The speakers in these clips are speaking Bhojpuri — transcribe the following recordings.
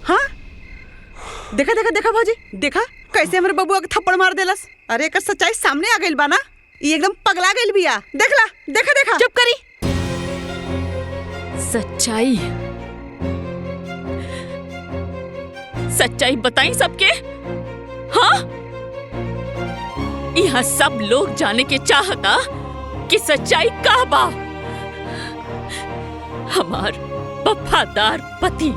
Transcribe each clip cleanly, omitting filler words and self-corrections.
हाँ देखा देखा देखा भाजी, देखा कैसे हमारे बबुआ के थप्पड़ मार देलस। अरे एक सच्चाई सामने आ गई बा ना, ये एकदम पगला गई बिया। देखला देखा देखा। चुप करी। सच्चाई सच्चाई बताई सबके। हाँ, यहाँ सब लोग जाने के चाहता कि सच्चाई का बा। हमार वफादार पति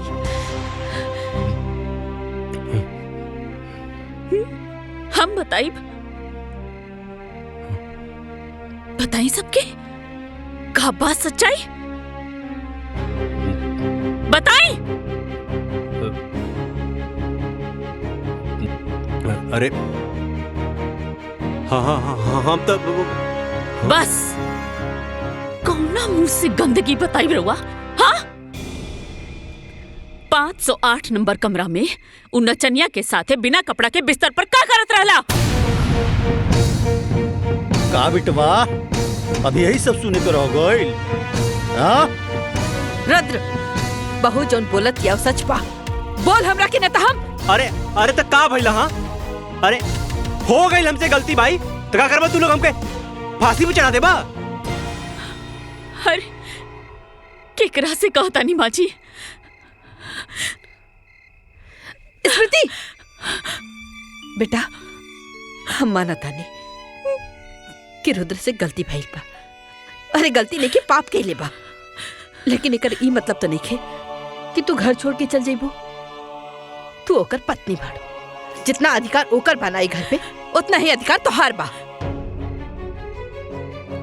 हम बताई सबके का बात सच्चाई बताई। अरे हाँ, हम तो बस कौना मुंह से गंदगी बताई रहुआ। हाँ, 508 नंबर कमरा में उन नचनिया के साथे बिना कपड़ा के बिस्तर पर का करत रहला? का बिटवा अभी यही सब सुने तो रह गइल। हाँ रुद्र, बहू जोन बोलत या सच बा, बोल हमरा के न त हम। अरे तो का भइला? हाँ, अरे हो गई हमसे गलती भाई, तो का करबा तू लोग हमके फांसी पे चढ़ा देबा? अरे केकरा से कहता नहीं माँ जी। स्मृति बेटा, हम मानता नहीं कि रुद्र से गलती भइल बा। अरे गलती नहीं कि पाप कइले बा, लेकिन एकर ई मतलब तो नहीं खे कि तू घर छोड़ के चल जाइबो। तू ओकर पत्नी बाड़ू, जितना अधिकार ओकर बनाई घर पे उतना ही अधिकार तोहार बा।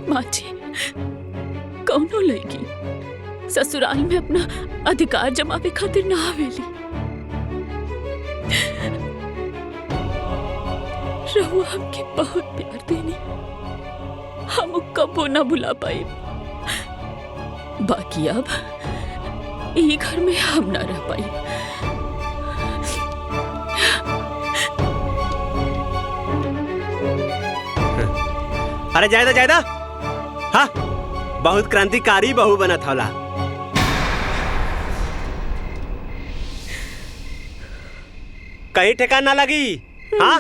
माँ जी, कौनो लड़की ससुराल में अपना अधिकार जमावे खातिर ना आवेली। रहुआ हमके बहुत प्यार देनी, हम कबो ना भुला पाए। बाकी अब ये घर में हम ना रह पाए। अरे जायदा हाँ, बहुत क्रांतिकारी बहू बना था। कहीं ठेकान ना लगी। हाँ,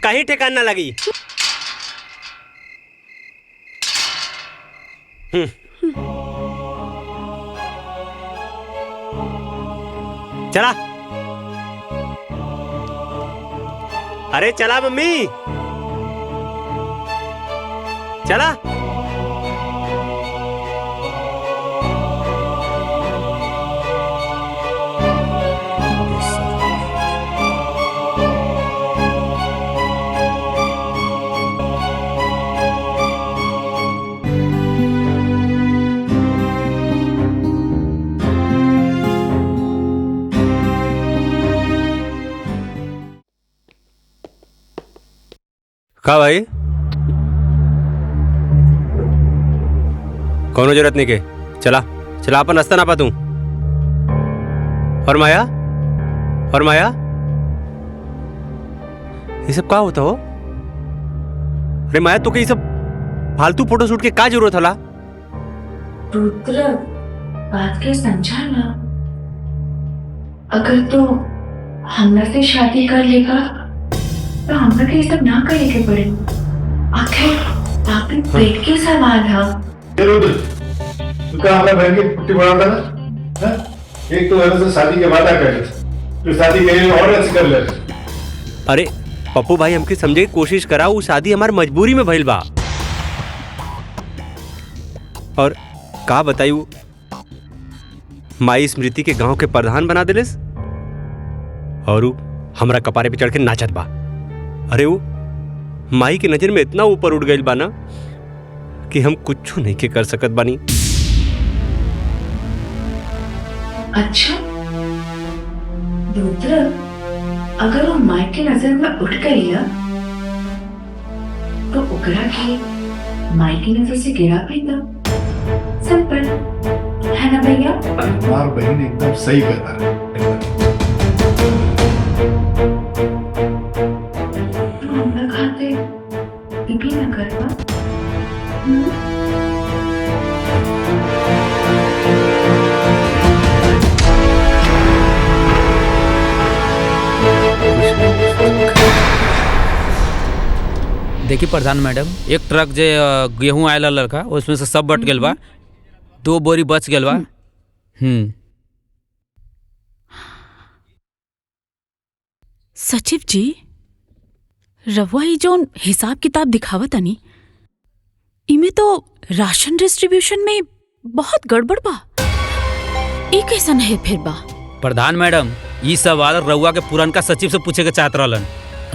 कहीं ठेकान ना लगी। चला, अरे चला मम्मी, चला। का भाई, कोनो जरूरत नहीं के, चला अपन रास्ता ना पा तू। और माया ये सब का होता हो? अरे माया, तो ये सब फालतू फोटो शूट के का जरूरत हला? रुद्र, बात के समझा ना। अगर तो हमरा से शादी कर लेगा तो हमरा के सब ना करे के पड़े। आखिर आपके पेट के सवाल है। रुद्र, तू क्या हमारे बहन की पुट्टी बनाता ना? एक तो वजह से शादी के वादा कर ले, फिर शादी के लिए और ऐसे कर ले। अरे पप्पू भाई, हमके समझे की कोशिश करा। वो शादी हमारी मजबूरी में भइल बा। और का बतायू, माई स्मृति के गांव के प्रधान बना दिलेस और हमरा कपारे पे चढ़ के नाचत बा। अरे वो माई के नजर में इतना ऊपर उठ गई बा ना कि हम कुछ नहीं के कर सकत बानी। अच्छा रुद्र, अगर वो माई के नजर में उठ गई ना तो ओकरा के माई की नजर से गिरा पाएगा। सिंपल है ना भैया? तुम्हार बहन एकदम सही कहता है। खाते भी ना करवा। देखी प्रधान मैडम, एक ट्रक जे गेहूं आयल लड़का उसमें से सब बट गेल बा, 2 बोरी बच गेल बा। सचिव जी, रवा ही जोन हिसाब किताब दिखावत तनी, इमे तो राशन डिस्ट्रीब्यूशन में बहुत गड़बड़ बा। ई कैसन है फिर बा? प्रधान मैडम, ई सवाल रउआ के पुरनका सचिव से पूछे के चाहत रहलन।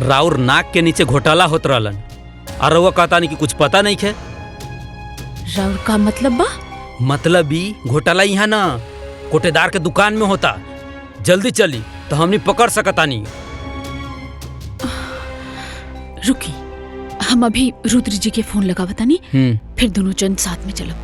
राउर नाक के नीचे घोटाला होत रहलन और रउआ कहता नहीं कि कुछ पता नहीं है। राउर का मतलब बा? मतलब ई घोटाला यहाँ ना कोटेदार के दुकान में होता। जल्दी चली तो हमनी पकड़ सकता नहीं। रुकी, हम अभी रुद्र जी के फोन लगावता नहीं, फिर दोनों जन साथ में चलो।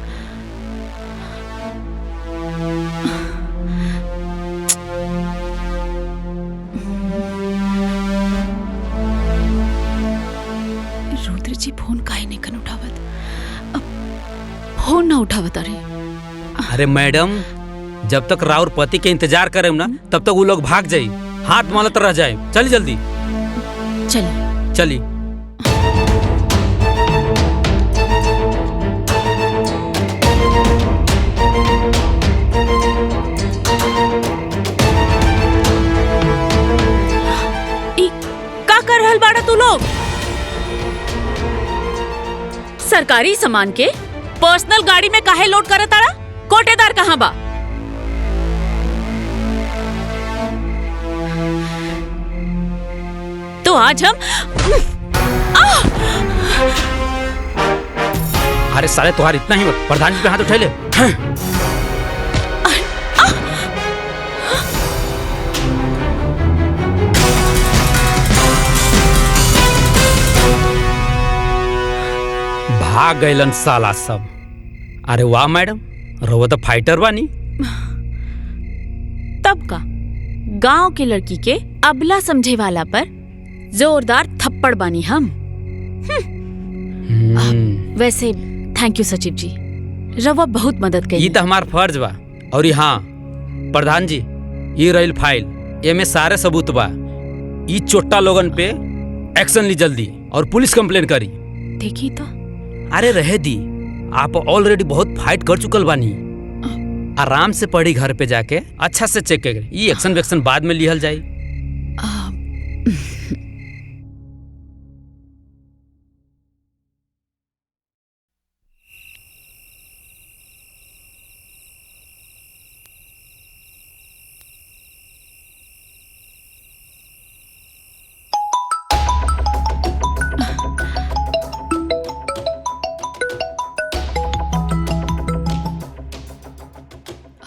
रुद्र जी फोन काहे नहीं कन उठावत? अब फोन ना उठावत। अरे मैडम, जब तक राउर पति के इंतजार करे ना तब तक वो लोग भाग जाये, हाथ मालत रह जाए। चली जल्दी चली चली। का कर रहल बाड़ा तू लोग? सरकारी सामान के पर्सनल गाड़ी में काहे लोड करत ताड़ा? कोटेदार कहाँ बा? तो आज हम अरे साले तुम्हारा इतना ही प्रधान जी पे हाथ उठा ले। भाग गइलन साला सब। अरे वाह मैडम, रउआ तो फाइटर बानी। तब का गांव के लड़की के अबला समझे वाला पर जोरदार थप्पड़ बानी हम। वैसे थैंक यू सचिव जी, रवा बहुत मदद करी। ये तो हमार फर्ज बा। और हाँ प्रधान जी, ये रही फाइल, एमे सारे सबूत बा। ये चोट्टा लोगन पे एक्शन ली जल्दी और पुलिस कंप्लेन करी। देखी तो। अरे रहे दी, आप ऑलरेडी बहुत फाइट कर चुकल बानी। आराम से पढ़ी घर पे जाके अच्छा से चेक करें। ये एक्शन वेक्शन बाद में लिहल जाए।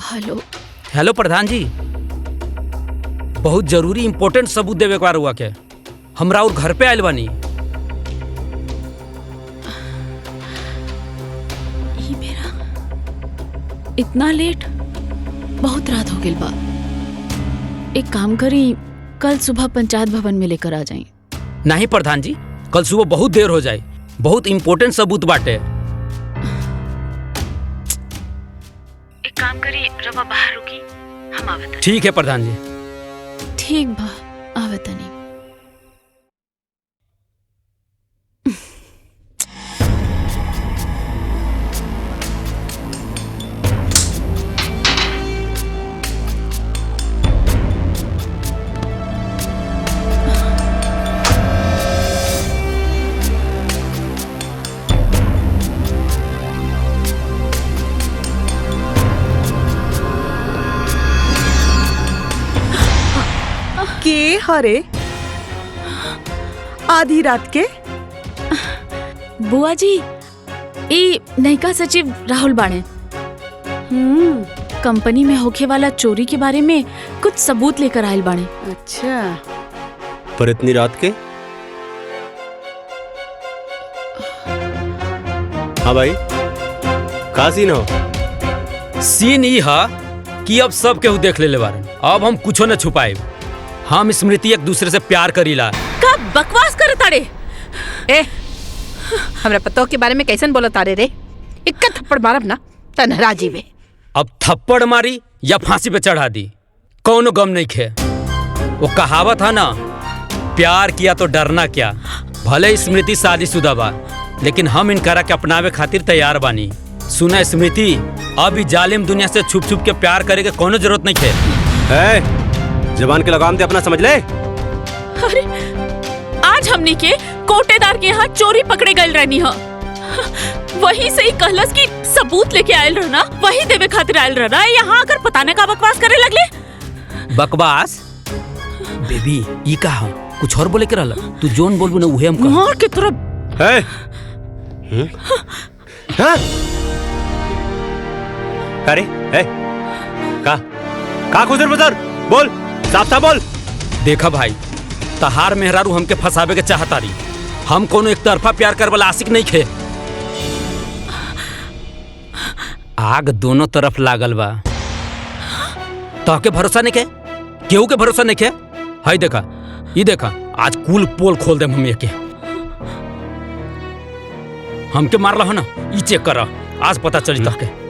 हेलो हेलो प्रधान जी, बहुत जरूरी इंपॉर्टेंट सबूत देवे के हुआ के हमरा और घर पे आयल बानी। ये मेरा इतना लेट, बहुत रात हो गई बा। एक काम करी, कल सुबह पंचायत भवन में लेकर आ जाए। नहीं प्रधान जी, कल सुबह बहुत देर हो जाए, बहुत इंपॉर्टेंट सबूत बाटे। एक काम करी, रवा बाहर रुकी, हम आवत। ठीक है प्रधान जी। ठीक बा, आवत नहीं। के हरे आधी रात के? बुआ जी, ई नयका सचिव राहुल बाणे। कंपनी में होखे वाला चोरी के बारे में कुछ सबूत लेकर आयल बाणे। अच्छा, पर इतनी रात के? हाँ भाई, का सीन हो? सीन ई है कि अब सब केहू देख ले बारन। अब हम कुछो न छुपाए। हम स्मृति एक दूसरे से प्यार करीला। का बकवास कर तारे? ए, हमरा पतो के बारे में कैसन बोला तारे रे? इक्का थप्पड़ मारब ना तनहरा जीवे। अब थप्पड़ मारी या फांसी पे चढ़ा दी, कौनो गम नहीं खे। वो कहावत है ना, प्यार किया तो डरना क्या। भले स्मृति शादीशुदा बा, लेकिन हम इनकरा के अपनावे खातिर तैयार बानी। सुना स्मृति, अभी जालिम दुनिया से छुप छुप के प्यार करे के कोनो जरूरत नहीं है। जबान के लगाम दे अपना, समझ ले। अरे आज हमने के कोटेदार के यहाँ चोरी पकड़े गए रहनी है। वही से ही कहलस की सबूत लेके आयल रहना, वही देवे खातिर आयल रहना। यहाँ आकर पता न का बकवास करे लगले। बकवास? बेबी ई कहा कुछ और बोले के रहला? तू जोन बोलबू ना उहे हम कह। मार के तरफ अरे का खुजर बुजर बोल, साफ साफ बोल। देखा भाई, तहार मेहरारू हमके फंसावे के चाहता रही। हम कोनो एक तरफा प्यार कर वाला आशिक नहीं खे। आग दोनों तरफ लागल बा। तोहके भरोसा नहीं के? केहू के भरोसा नहीं के? हाय देखा, ये देखा, आज कुल पोल खोल दे हम के। हमके मारला हो ना, ई चेक कर, आज पता चली तोहके।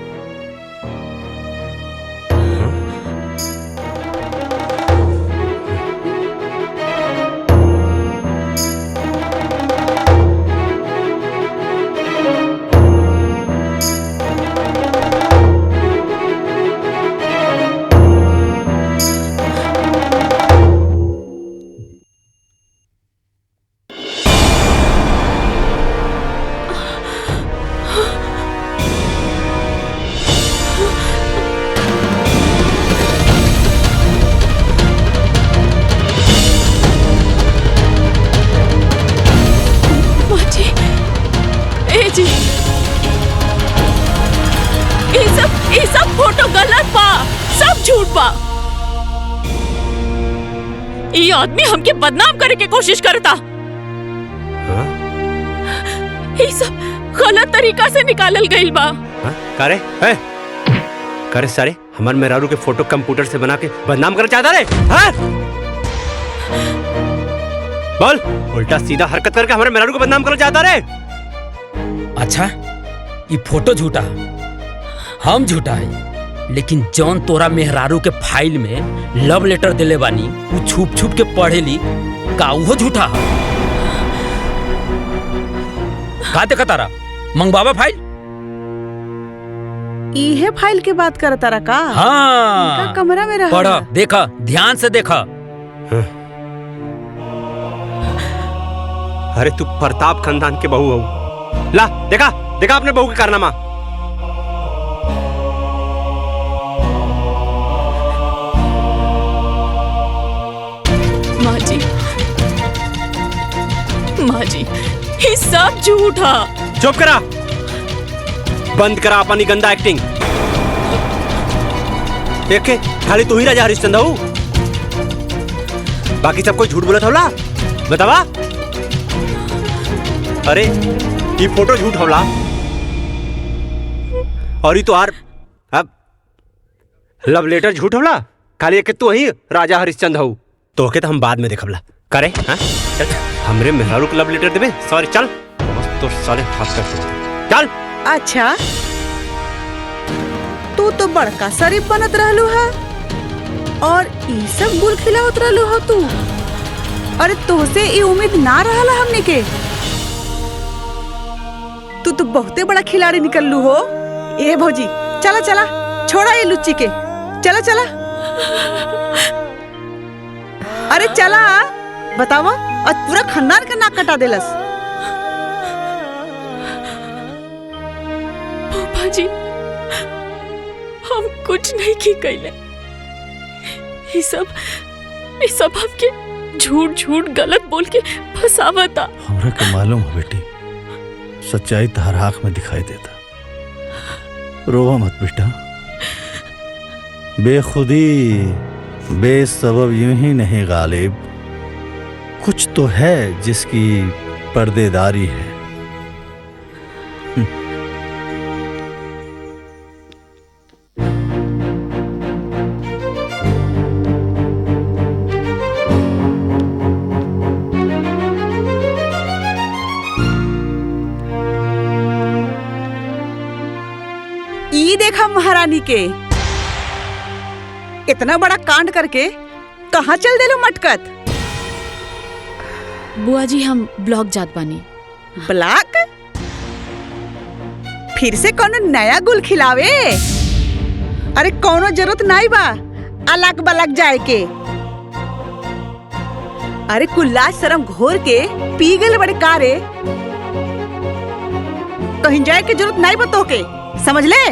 ये सब फोटो गलत बा, सब झूठ बा। ये आदमी हमके बदनाम करे के कोशिश करता। ये सब गलत तरीका से निकालल गइल बा। करे करे सारे हमार मेहरारू के फोटो कंप्यूटर से बना के बदनाम करना चाहता रे? बोल, उल्टा सीधा हरकत करके हमारे मेहरारू को बदनाम करना चाहता रे? अच्छा, ये फोटो झूठा, हम झूठा है, लेकिन जौन तोरा मेहरारू के फाइल में लव लेटर दिले बानी वो छुप छुप के पढ़ेली का वो झूठा है? का देखा तारा मंगवावा फाइल? इहे फाइल के बात करता रहा का? हाँ, कमरा में रहा। पढ़ा, देखा, ध्यान से देखा। अरे तू प्रताप खानदान के बहू हो। ला देखा, देखा अपने बहू के कारनामा। माँ जी, ये सब झूठा। चुप करा, बंद करा अपनी गंदा एक्टिंग। देखे खाली तू ही राजा हरिश्चंद्र हो, बाकी सब कोई झूठ बोला था। बतावा। अरे ये फोटो झूठ होला और ये तो आर अब लव लेटर झूठ होला। खाली एक तू ही राजा हरिश्चंद्र हो, तो के तो हम बाद में देखबला करे। हाँ चल, हमरे मेहरारू को लव लेटर देबे? सॉरी, चल तो साले हाथ कर चल। अच्छा, तू तो बड़का शरीफ बनत रहलू है और ई सब गुल खिलावत रहलू हो तू। अरे तोहसे ई उम्मीद ना रहला हमने के। तू तो बहुते बड़ा खिलाड़ी निकललू हो। ए भौजी, चला चला, छोड़ा ये लुच्ची के, चला चला। अरे चला, बतावा, आज पूरा खानदान का नाक कटा देलस। पापा जी, हम कुछ नहीं की कैले। ये सब आपके झूठ झूठ गलत बोल के फसावता। हमरा के मालूम है बेटी, सच्चाई तहर आँख में दिखाई देता। रोवा मत बेटा, बेखुदी बेसबब यूं ही नहीं गालिब, कुछ तो है जिसकी पर्देदारी है। ई देखा महारानी के, इतना बड़ा कांड करके कहाँ चल देलो मटकत? बुआ जी हम ब्लॉक जात बानी। ब्लॉक? फिर से कोनो नया गुल खिलावे? अरे कोनो जरूरत नहीं बा अलग बलग जाए के। अरे कुल्ला शर्म घोर के पी गए बड़े कारे, कहीं जाए के जरूरत नहीं बा तोके, समझ ले।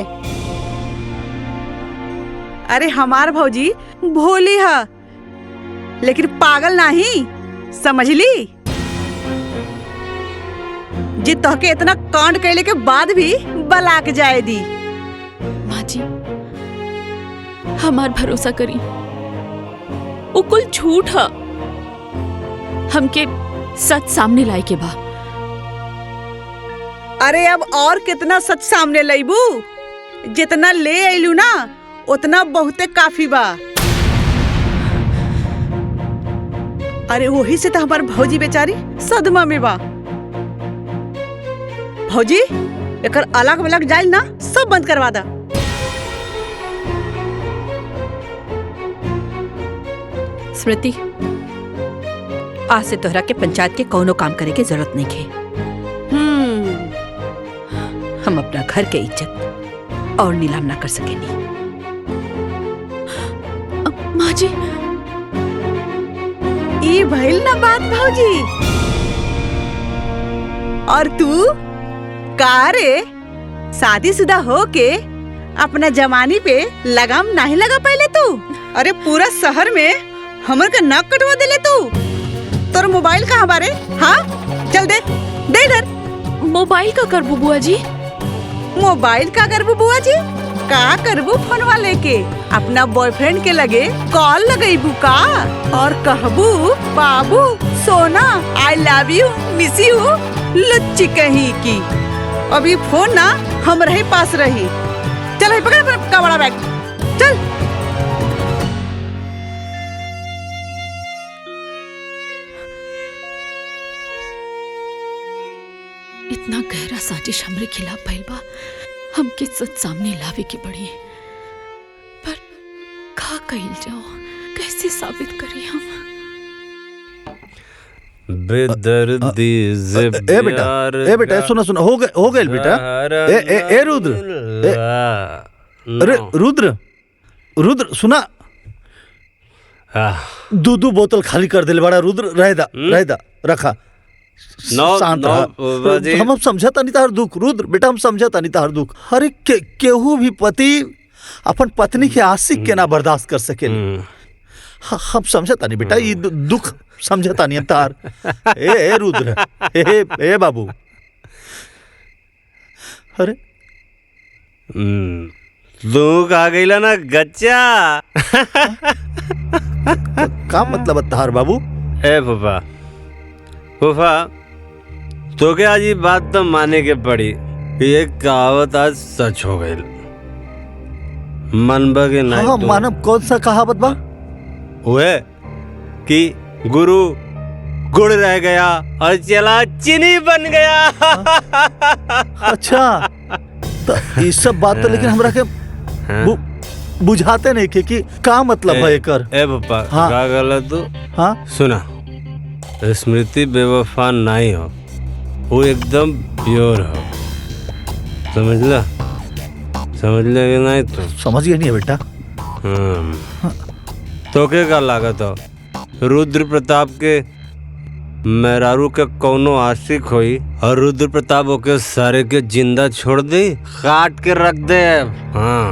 अरे हमार भौजी भोली है लेकिन पागल नहीं, समझ ली। जे तोहके इतना कांड कैले के बाद भी बलाक जाए दी। माँ जी हमार भरोसा करी, वो कुल झूठ है। हमके सच सामने लाई के बा। अरे अब और कितना सच सामने लाइबू? जितना ले आइलू ना उतना बहुते काफी बा। अरे वही से तो हमार भौजी बेचारी सदमा में बा। भौजी एकर अलग अलग जाइल ना सब बंद करवा दा। स्मृति, आज से तोहरा के पंचायत के कोनो काम करे के जरूरत नहीं है। हम अपना घर के इज्जत और नीलाम ना कर सकेनी। माँ जी ई भइल ना बात भौजी। और तू का रे शादीशुदा हो के अपना जवानी पे लगाम नहीं लगा पहले तू? अरे पूरा शहर में हमर का नाक कटवा देले तू। तोर मोबाइल कहाँ बारे? हाँ चल दे दे इधर। मोबाइल का करबू बुआ जी? मोबाइल का करबू बुआ जी? का करबू फोनवा लेके अपना बॉयफ्रेंड के लगे कॉल लगेबू का और कहबू बाबू सोना I love you miss you लुच्ची कहीं की। अभी फोन ना हम रहे पास रही। चल पकड़ अपना बड़ा बैग चल। इतना गहरा साजिश हमरे खिलाफ भइल बा, हमके सच सामने लावे के पड़ी। पर का कइल जाओ, कैसे साबित करी हम? बेदर्दी से ए बेटा सुना सुना हो गए बेटा। ए रुद्र, अरे रुद्र सुना, दो बोतल खाली कर दिले बड़ा। रुद्र रहदा रखा। शांत हम समझता नहीं तार दुख। रुद्र बेटा हम समझता नहीं तार दुख। अरे केहू भी पति अपन पत्नी के आशिक के ना बर्दाश्त कर सके। हम समझता नहीं बेटा, ये दुख समझता नहीं तार। ए रुद्र, ए बाबू, अरे दुख आ गईला ना गच्चा। का मतलब तार बाबू? ए फूफा तो क्या आज ये बात तो माने के पड़ी। ये कहावत आज सच हो गई। मनबा के नहीं? हाँ मानव, कौन सा कहावत बा? वो है कि गुरु गुड़ रह गया और चला चीनी बन गया। अच्छा तो ये सब बात तो लेकिन हमरा के बुझाते नहीं कि का मतलब है एकर। ए पापा हाँ? का गलत तू? हाँ सुना, स्मृति बेवफा नहीं हो, वो एकदम प्योर हो। समझ ले कि नहीं? तो समझ गया नहीं है बेटा। तो क्या लागत हो रुद्र प्रताप के मेहरारू के कौनो आशिक होई और रुद्र प्रताप ओके सारे के जिंदा छोड़ दे, काट के रख दे। हाँ,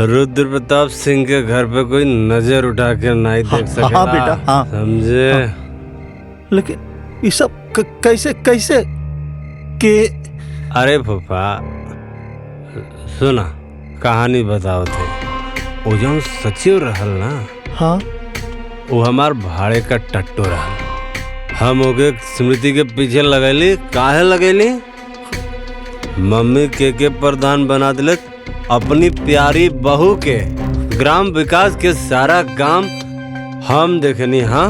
रुद्र प्रताप सिंह के घर पे कोई नजर उठा के नहीं देख सकेला। हाँ बेटा, हाँ समझे? हाँ। लेकिन ये सब कैसे के? अरे फूफा सुना, कहानी बताओ थे। वो जो सचिव रहल ना, हाँ वो हमार भाड़े का टट्टू रहल। हम ओके स्मृति के पीछे लगैली। काहे लगैली? मम्मी के प्रधान बना दिले अपनी प्यारी बहू के। ग्राम विकास के सारा काम हम देखनी। हाँ,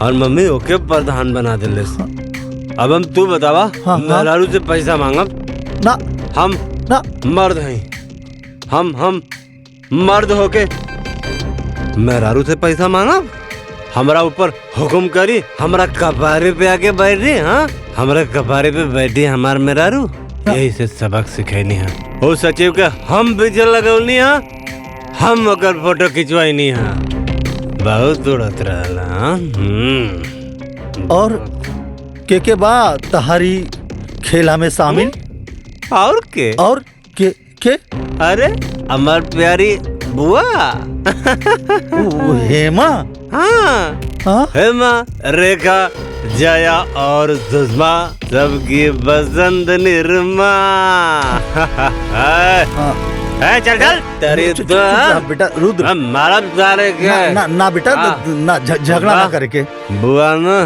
और मम्मी ओके प्रधान बना दिले। अब हम तू बतावा, हाँ, मेहरारू से पैसा मांगब ना? हम ना मर्द हैं। हम मर्द होके मेहरारू से पैसा मांगब? हमरा ऊपर हुक्म करी, हमरा कपारे पे आके बैठ रही। हाँ, हमरा कपारे पे बैठी हमार मेहरारू, यही से सबक सिखैनी है। ओ सचिव के हम पीछे लगौनी है, हम ओकर फोटो खिंचवाई है। बहुत उड़त रहला। और के बा तहारी खेला में शामिल? और के अरे हमार प्यारी बुआ हेमा। हाँ, हेमा, रेखा, जया और सुषमा सबकी बसंत निर्मा। चल चल तेरी बेटा रुद्र, मारा सारे के ना बेटा, ना झगड़ा ना करके। बुआ ना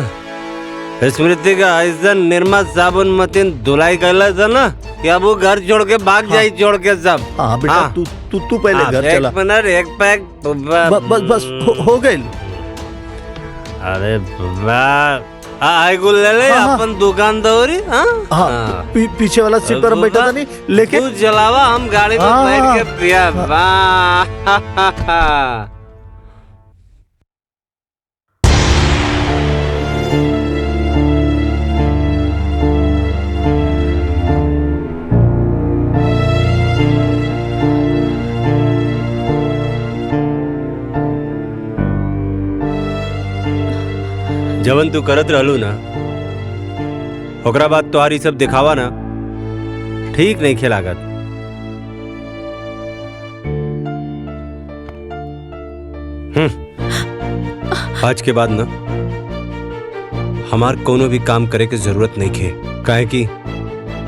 स्मृति का ऐसा निर्मा साबुन मतीन धुलाई कर था ना कि अब वो घर छोड़ के भाग जाई, छोड़ के सब। हाँ बेटा, तू पहले घर चला। एक मिनट, एक पैक बस हो गई। अरे ले ले अपन दुकान दौरी। हाँ, पीछे वाला सीट पर बैठा था नहीं, लेकिन तू चलावा, हम गाड़ी में बैठ के पिया। जवन तू करत रहलू ना, ओकरा बाद तोहारी सब दिखावा ना ठीक नहीं खेलागत। आज के बाद ना हमार कोनो भी काम करे के जरूरत नहीं खे, काहे कि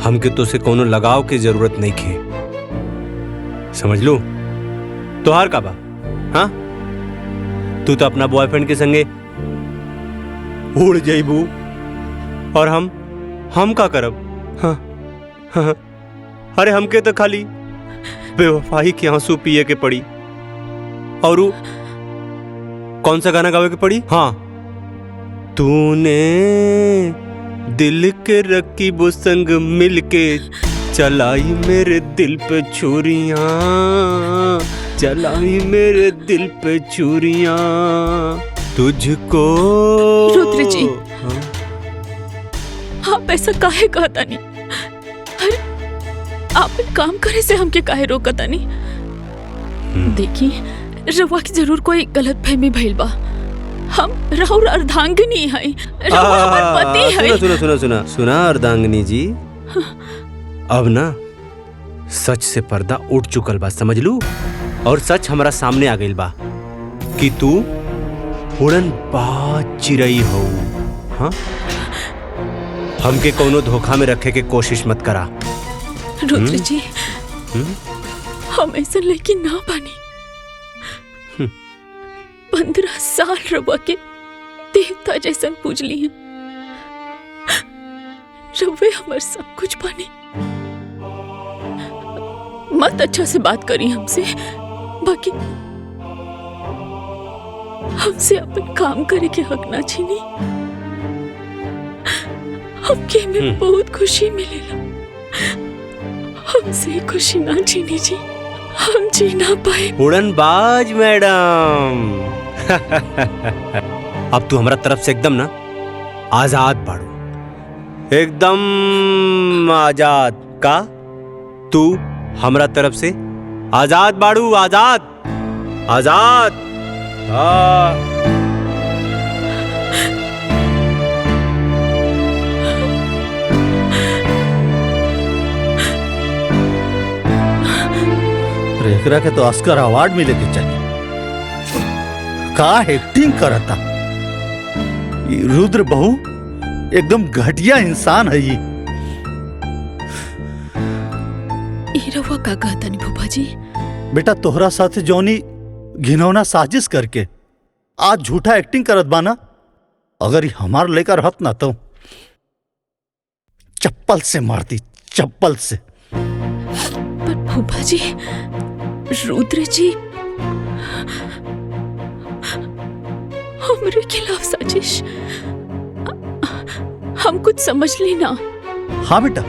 हमके तो से कोनो लगाव की जरूरत नहीं खे। समझ लू? तोहार का बा? हाँ, तू तो अपना बॉयफ्रेंड के संगे उड़ जाइबू और हम का करब? हाँ, हाँ, अरे हमके तो खाली बेवफाई के आंसू पिए के पड़ी। और कौन सा गाना गावे के पड़ी? हाँ, तूने दिल के रकीबों संग मिलके चलाई मेरे दिल पे छुरियां, चलाई मेरे दिल पे छुरियां, तुझको। रुद्र जी, आप ऐसा काहे कहता नहीं? अरे आप काम करे से हमके काहे रोकता नहीं? देखिए, रवा की जरूर कोई गलत फहमी भइल बा। हम राहुल अर्धांगिनी है, रवा हमार पति है। सुना अर्धांगिनी जी, अब ना सच से पर्दा उठ चुकल बा, समझ लू? और सच हमारा सामने आ गइल बा कि तू उड़न बाज चिरई हो। हाँ, हमके कोनो धोखा में रखे के कोशिश मत करा। रुद्र जी, हम ऐसा लेकिन ना बानी। 15 साल रवा के देवता जैसन पूजली हैं। रवे हमार सब कुछ बानी। मत अच्छा से बात करी हमसे, बाकी हमसे अपन काम करे के हक ना छीनी। हमके में बहुत खुशी मिलेला, हमसे खुशी ना छीनी जी, हम जी ना पाए। उड़नबाज मैडम, अब तू हमारा तरफ से एकदम ना आजाद बाड़ू, एकदम आजाद का। तू हमारा तरफ से आजाद बाड़ू, आजाद आजाद। रेखरा के तो ऑस्कर अवार्ड मिले के चाहिए। का एक्टिंग करता ये रुद्र बहू, एकदम घटिया इंसान है ये। रवा का कहता नहीं भूपा जी? बेटा तोहरा साथ जौनी घिनौना साजिश करके आज झूठा एक्टिंग करत बाना, अगर ये हमार लेकर रहत ना तो चप्पल से मारती, चप्पल से। पर भूपा जी, रुद्र जी हमारे खिलाफ साजिश, हम कुछ समझ ली ना। हाँ बेटा,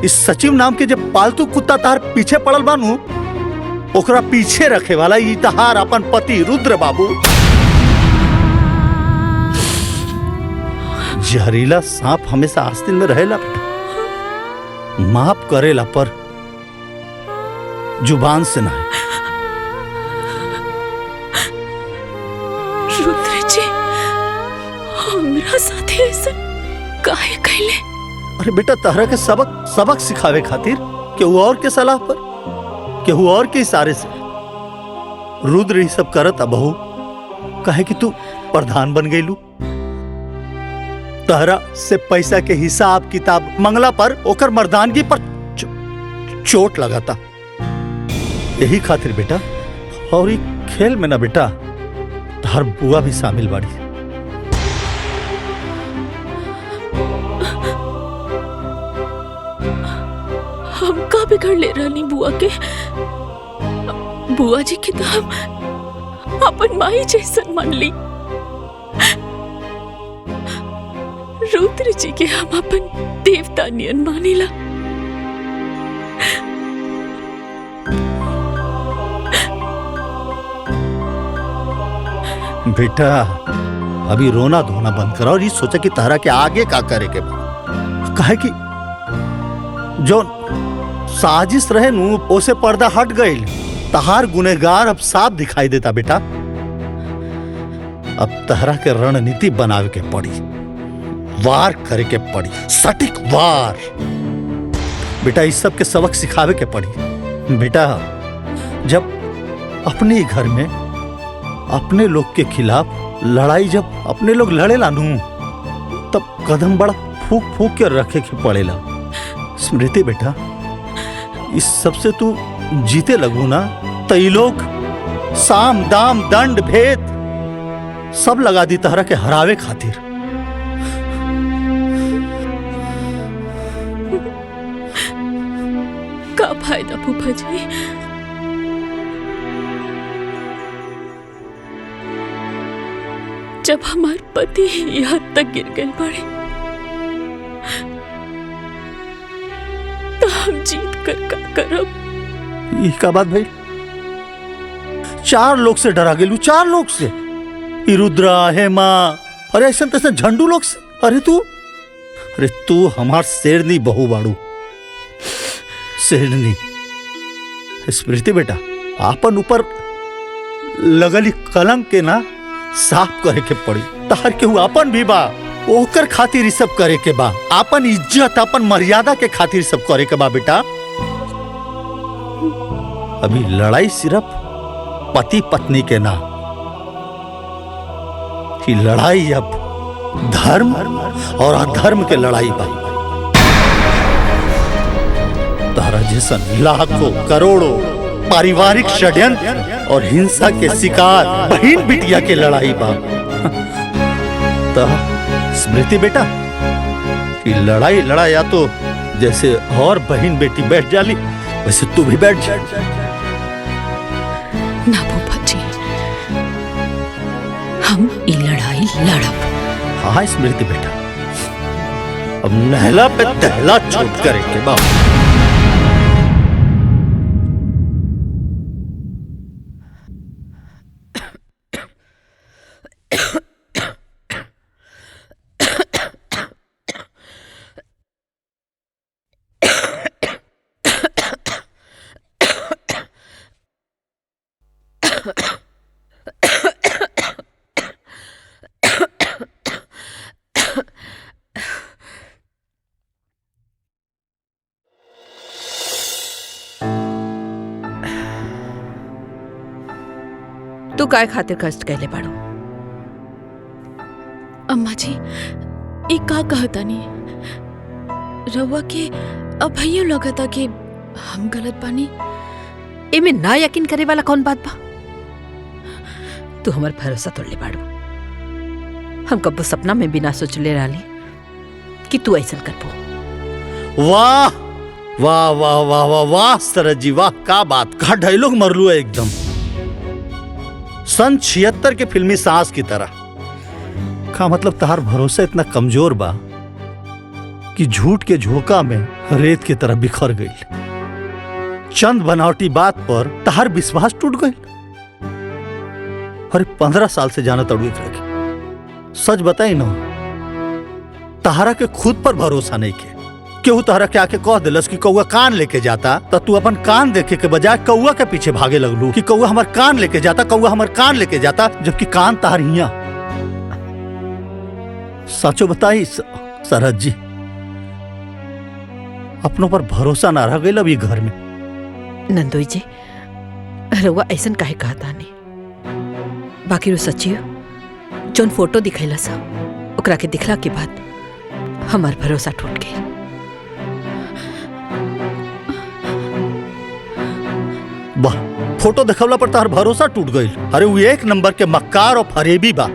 इस सचिव नाम के जब पालतू कुत्ता तार पीछे पड़ल बानू, ओकरा पीछे रखे वाला ई तहार अपन पति रुद्र बाबू। जहरीला सांप हमेशा आस्तीन में रहेला बेटा। माफ करेला पर जुबान से ना। रुद्र जी हमरा साथे ऐसा काहे कहले? अरे बेटा तहरा के सबक सिखावे खातिर केहू और के सलाह पर, केहू और के इशारे से रुद्र ये सब करत बहू। कहे कि तू प्रधान बन गईलू, तहरा से पैसा के हिसाब किताब मंगला पर ओकर मर्दानगी पर चोट लगाता। यही खातिर बेटा, और ये खेल में ना बेटा तहर बुआ भी शामिल बाड़ी। हम का बिगड़ ले रहनी बुआ के? बुआ जी के तो हम अपन माई जैसन मान ली। रुद्र जी के हम अपन देवता नियन मानिला। बेटा अभी रोना धोना बंद करो और ये सोचा कि तारा के आगे का करे के बा। कहे कि जो साजिश रहे नू ओसे पर्दा हट गई। तहार गुनेगार अब साफ दिखाई देता बेटा। अब तहरा के रणनीति बनावे के पड़ी, वार करे के पड़ी, सटीक वार। बेटा इस सब के सबक सिखावे के पड़ी। बेटा जब अपने घर में अपने लोग के खिलाफ लड़ाई जब अपने लोग लड़े लानू तब कदम बड़ा फूक फूक के रखे के पड़ेला। स्मृति बेटा इस सबसे तू जीते लगू ना तो ये लोग साम दाम दंड भेद सब लगा दी तहरा के हरावे खातिर। का फायदा फूफा जी? जब हमारे पति ही यहाँ तक गिर गए पड़े तो हम जीत कर का करब? ये का बात भाई? 4 लोग से डरा गेलू, 4 लोग से। रुद्रा, हेमा, अरे ऐसा तैसे झंडू लोग से। अरे तू हमार शेरनी बहू बाड़ू, शेरनी। स्मृति बेटा आपन ऊपर लगली कलंक के ना साफ करे के पड़ी। तार केहू आपन भी बा, ओकर खातिर सब करे के बा। आपन इज्जत आपन मर्यादा के खातिर सब करे के बा बेटा। अभी लड़ाई सिर्फ पति पत्नी के ना, कि लड़ाई अब धर्म और अधर्म के लड़ाई बा। तारा जैसन लाखों करोड़ों पारिवारिक षड्यंत्र और हिंसा के शिकार बहन बिटिया के लड़ाई बा। तो स्मृति बेटा कि लड़ाई लड़ाया तो जैसे और बहन बेटी बैठ जाली वैसे तू भी बैठ जा। ना फूफा जी, हम ये लड़ाई लड़ब। हाँ स्मृति बेटा, अब नहला पे दहला छूट करे के बा। तू काय खातिर कष्ट कहले बाड़ू? अम्मा जी ये का कहता नहीं रवा के अभयो लगता कि हम गलत बानी। एमे ना यकीन करे वाला कौन बात बा? तू हमार भरोसा तोड़ले बाड़ू। हम कब्बो सपना में भी ना सोचले रहली कि तू ऐसा करबो। वाह वाह वाह वाह वाह वाह सरज जी वाह, का बात का डायलॉग मरलू है एकदम सन 76 के फिल्मी सांस की तरह। का मतलब तहार भरोसा इतना कमजोर बा कि झूठ के झोंका में रेत की तरह बिखर गई। चंद बनावटी बात पर तहार विश्वास टूट गई। अरे 15 साल से जाना तड़ू रखे। सच बताई ना तहरा के खुद पर भरोसा नहीं के। केहू तहरा के आके कह दिलस कि कौआ कान लेके जाता, तो तू अपन कान देखे के बजाय कौआ के पीछे भागे लगलू कि कौआ हमार कान लेके जाता, कौआ हमार कान लेके जाता, जबकि कान तहर हिया। सचो बताई सरहद जी, अपनों पर भरोसा ना रह गई अब ये घर में। नंदोई जी, रउआ ऐसन काहे कहता नहीं? बाकी रो सच्ची जोन फोटो दिखैला सा, ओकरा के दिखला के बाद हमार भरोसा टूट गई। वाह, फोटो देखवला पर तहर भरोसा टूट गई? अरे वो एक नंबर के मक्कार और फरेबी बा।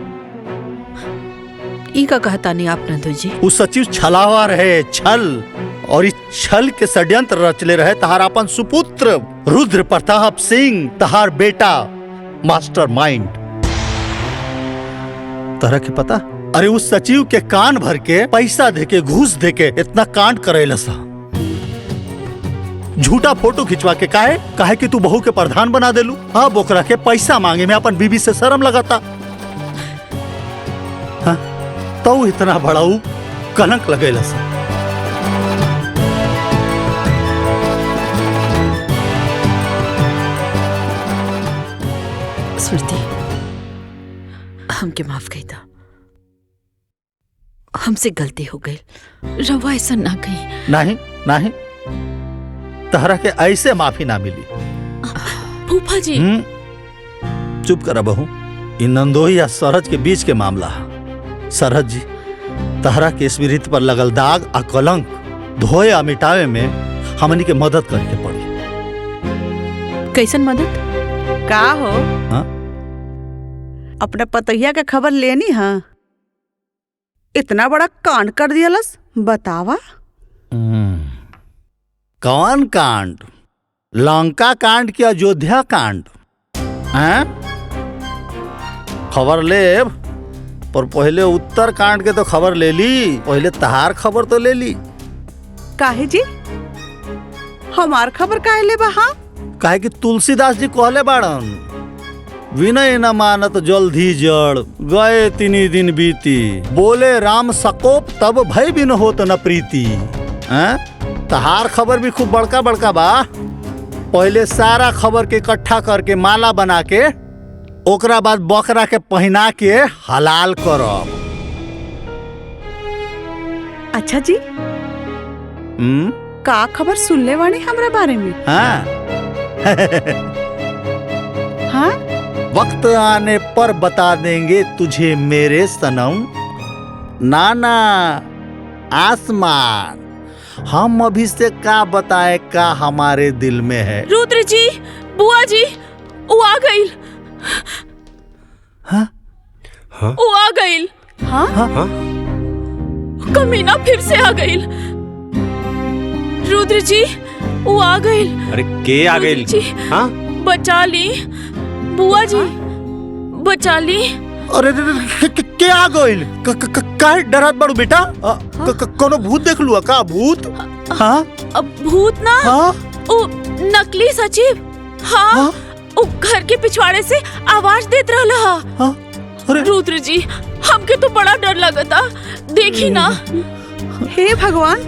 ई का कहता नहीं आप नंदोई जी? उस सचिव छलावा रहे, छल, और इस छल के षड्यंत्र रचले रहे तहार अपन सुपुत्र रुद्र प्रताप सिंह, तहार बेटा मास्टर माइंड। तरह के पता? अरे उस सचिव के कान भर के पैसा देके, घूस देके इतना कांड करेला सा। झूठा फोटो खिंचवा के काहे कि तू बहू के प्रधान बना देलू। अब ओकरा के पैसा मांगे में अपन बीबी से शर्म लगाता। हाँ, तो इतना बड़ा कलंक लगेला सा। स्मृति, हमके माफ कही था, हमसे गलती हो गई। रवा ऐसा ना कही। नहीं नहीं, तहरा के ऐसे माफी ना मिली। फूफा जी। चुप करा बहू, इन नंदोई या सरहज के बीच के मामला। सरहज जी, तहरा के स्मृति पर लगल दाग आ कलंक धोए आ मिटावे में हमनी के मदद करके पड़ी। कैसन मदद? का हो? हाँ? अपना पतैया का खबर लेनी? हाँ, इतना बड़ा कांड कर दियालस, बतावा। कौन कांड? लंका कांड की अयोध्या कांड? हैं? खबर ले, पर पहले उत्तर कांड के तो खबर ले ली। पहले तहार खबर तो ले ली। काहे जी? हमार खबर काहे ले बा? हाँ, काहे कि तुलसीदास जी कहले बाड़न, विनय न मानत जल्दी जड़, गए तिनी दिन बीती, बोले राम सकोप तब भय बिन होत न प्रीति। हैं? तहार खबर भी खूब बड़का बड़का बा। पहले सारा खबर के इकट्ठा करके माला बना के, ओकरा बाद बकरा के पहना के हलाल करब। अच्छा जी, का खबर सुनले वाणी हमरा बारे में? हाँ। हाँ? वक्त आने पर बता देंगे तुझे मेरे सनम। नाना आसमान, हम अभी से का बताए का हमारे दिल में है। रुद्र जी, बुआ जी, वो आ गई। हाँ? हाँ? वो आ गई। हाँ? हाँ? कमीना फिर से आ गई। रुद्र जी, वो आ गई। अरे के आ गई? हाँ? बचा ली बुआ जी, बचा ली। अरे के आ गइल? काहे डरत बाड़ू बेटा? कोनो भूत देख लुआ का? भूत? हाँ? अब भूत ना, हाँ? ओ नकली सचिव। हाँ, हाँ? ओ घर के पिछवाड़े से आवाज देत रहला। हाँ? अरे रुद्र जी, हमके तो बड़ा डर लगता। देखी ना। हे भगवान,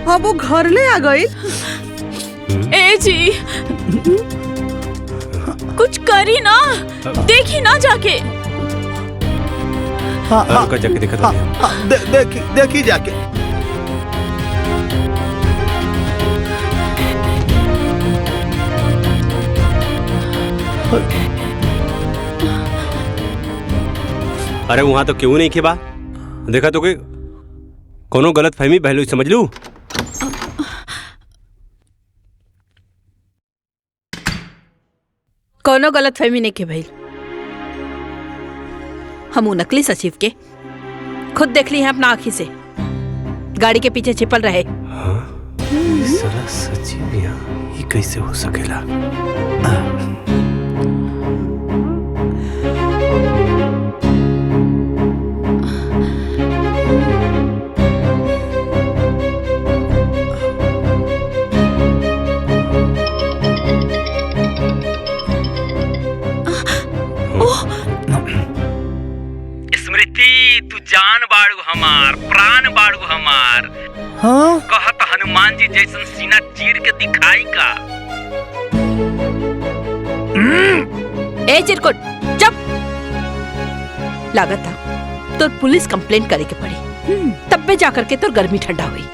अब वो घर ले आ गई। ए जी, कुछ करी ना, देखी ना जाके। हाँ, हाँ, रुका जाके देखा था। हाँ, देखी जाके। अरे वहां तो क्यों नहीं खेबा? देखा तो कोनो गलत फहमी पहलू समझ लू। कोनो गलत फहमी नहीं के भाई। हम नकली सचिव के खुद देख ली है अपना आँखी से, गाड़ी के पीछे छिपल रहे। हाँ? सारा सचिव यहाँ ये कैसे हो सकेला? स्मृति, तू जान बाड़ू हमार, प्राण बाड़ू हाँ कहत हनुमान जी जैसन सीना चीर के दिखाई का। ए चिरकुट चुप। लागत था तो पुलिस कंप्लेंट करे के पड़ी, तब पे जाकर के तो गर्मी ठंडा हुई।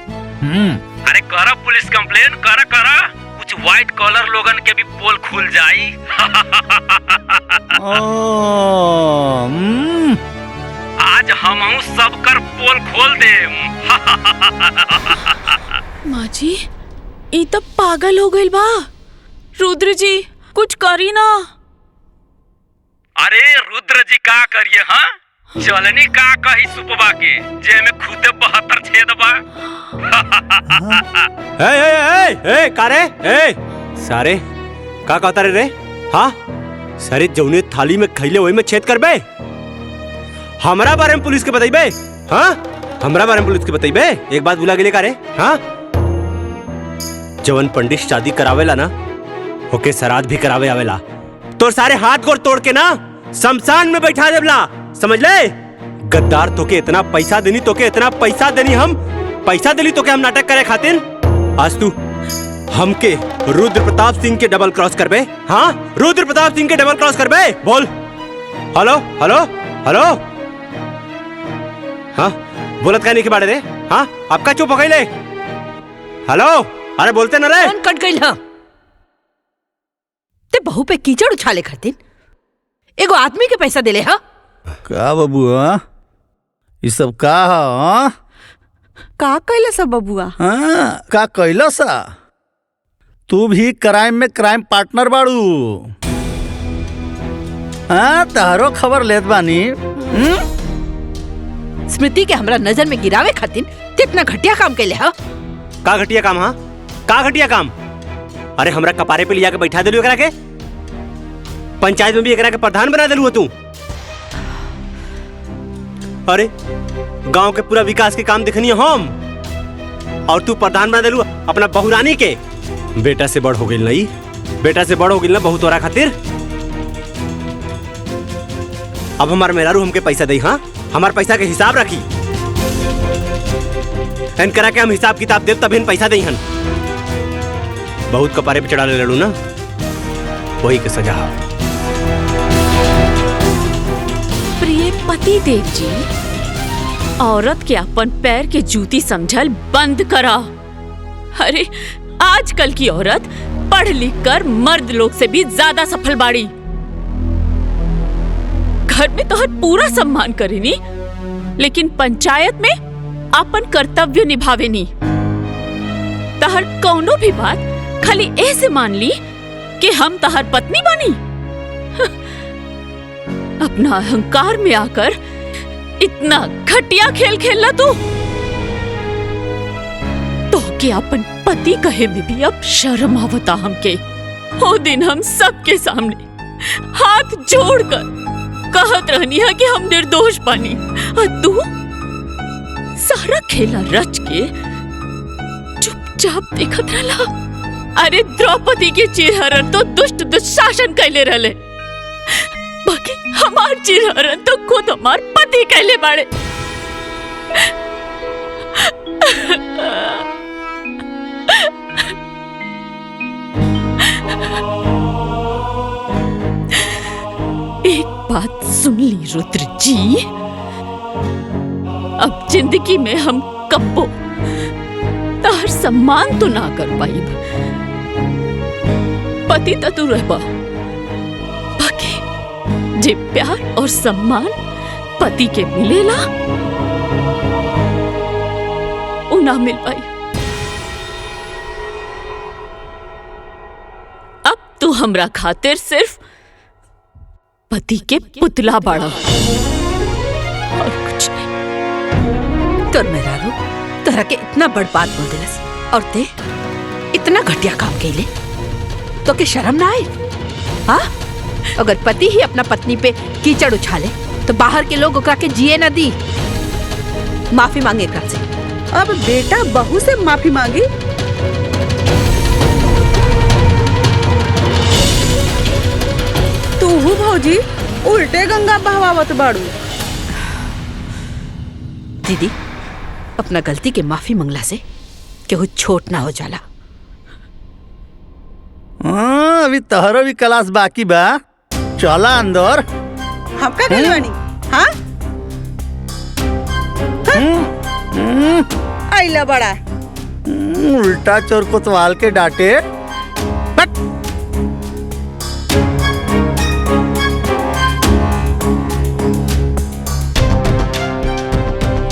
अरे करा पुलिस कंप्लेन, करा करा, कुछ व्हाइट कॉलर लोगन के भी पोल खुल जाई। आज हमहू सब कर पोल खोल देम। माँ जी ई तो पागल हो गई बा। रुद्र जी कुछ करी ना। अरे रुद्र जी का करिए? हाँ चलनी का कही सुपवा के जे में खुदे 72 छेद बा। ए कारे ए सारे का कहता रे? हाँ सारे जौने थाली में खैले वही में छेद करबे। हमरा बारे में पुलिस के बताइबे? हाँ हमरा बारे में पुलिस के बताइबे? एक बात भुला गेले का रे? हाँ जवन पंडित शादी करावेला ना ओके श्राद्ध भी करावे आवेला। तो सारे हाथ गोड़ तोड़ के ना शमशान में बैठा देवला, समझ ले? गद्दार तोके इतना पैसा देनी, तोके इतना पैसा देनी, हम पैसा देनी तोके हम नाटक करे खातिर। आज तू हमके रुद्र प्रताप सिंह के डबल क्रॉस करबे? हाँ रुद्र प्रताप सिंह के डबल क्रॉस करबे? बोल। Hello hello hello. हाँ बोलत का नहीं के बारे रे? हाँ आपका चुप हो गई ले। हेलो अरे बोलते ना रे। कौन कट गई? हाँ ते बहू पे कीचड़ उछाले खातिर एगो आदमी के पैसा देले? हाँ का बबुआ ये सब का? हाँ का कैले सब बबुआ? हाँ का कैला सा? तू भी क्राइम में क्राइम पार्टनर बाड़ू। हाँ तारो खबर लेत बानी। स्मृति के हमरा नजर में गिरावे खातिर कितना घटिया काम कैले? हाँ का घटिया काम? हाँ का घटिया काम? अरे हमरा कपारे पे लिया के बैठा देलू एकरा के, पंचायत में भी एकरा के प्रधान बना देलू तू। अरे गांव के पूरा विकास के काम देखनी है हम, और तू प्रधान बना देलू अपना बहुरानी के। बेटा से बड़ हो गई नहीं, बेटा से बड़ हो गई ना बहुत तोरा खातिर। अब हमार मेहरारू हमके पैसा दे। हाँ हमार पैसा के हिसाब रखी, इन करा के हम हिसाब किताब देव तब इन पैसा दे। हन बहुत कपारे पे चढ़ा ले लड़ू ना, वही के सजा। प्रिय पति देव जी, औरत के अपन पैर के जूती समझल बंद करा। अरे आजकल की औरत पढ़ लिख कर मर्द लोग से भी ज्यादा सफल बाड़ी। घर में तो हर पूरा सम्मान करेनी, लेकिन पंचायत में अपन कर्तव्य निभावेनी। तहर कौनो भी बात खाली ऐसे मान ली कि हम तहर पत्नी बनी। अपना अहंकार में आकर इतना घटिया खेल खेलना तू तो कि अपन पति कहे में भी अब शर्म आवता हमके। वो दिन हम सबके सामने हाथ जोड़कर कहत रहनी है कि हम निर्दोष बनी, और तू सारा खेला रच के चुपचाप देखत रहला। अरे द्रौपदी के चिरहरण तो दुष्ट दुशासन कैले रहले, बाकी हमार चिरहरण तो खुद हमार पति कैले बाड़े। एक बात सुन ली रुद्र जी, अब जिंदगी में हम कब्बो तार सम्मान तो ना कर पाई। पति तो तू रहबा, बाकी जे प्यार और सम्मान पति के मिलेला वो ना मिल पाई। अब तू हमरा खातिर सिर्फ पति के पुतला बाड़ा और कुछ नहीं। तोर मेहरारू तोरा के इतना बड़ बात बोल दिलस और ते इतना घटिया काम कैले तो के शर्म ना आए? हाँ अगर पति ही अपना पत्नी पे कीचड़ उछाले तो बाहर के लोग ओकरा के जिए ना दी। माफी मांगे एकरा से। अब बेटा बहू से माफी मांगी? तू भौजी उल्टे गंगा बहवावत बाड़ू। दीदी अपना गलती के माफी मंगला से केहू छोट ना हो जाला। हाँ, अभी तहरो भी क्लास बाकी बा। चला अंदर। हम का गइल बानी? हाँ आइला बड़ा उल्टा चोर कोतवाल के डांटे। हट।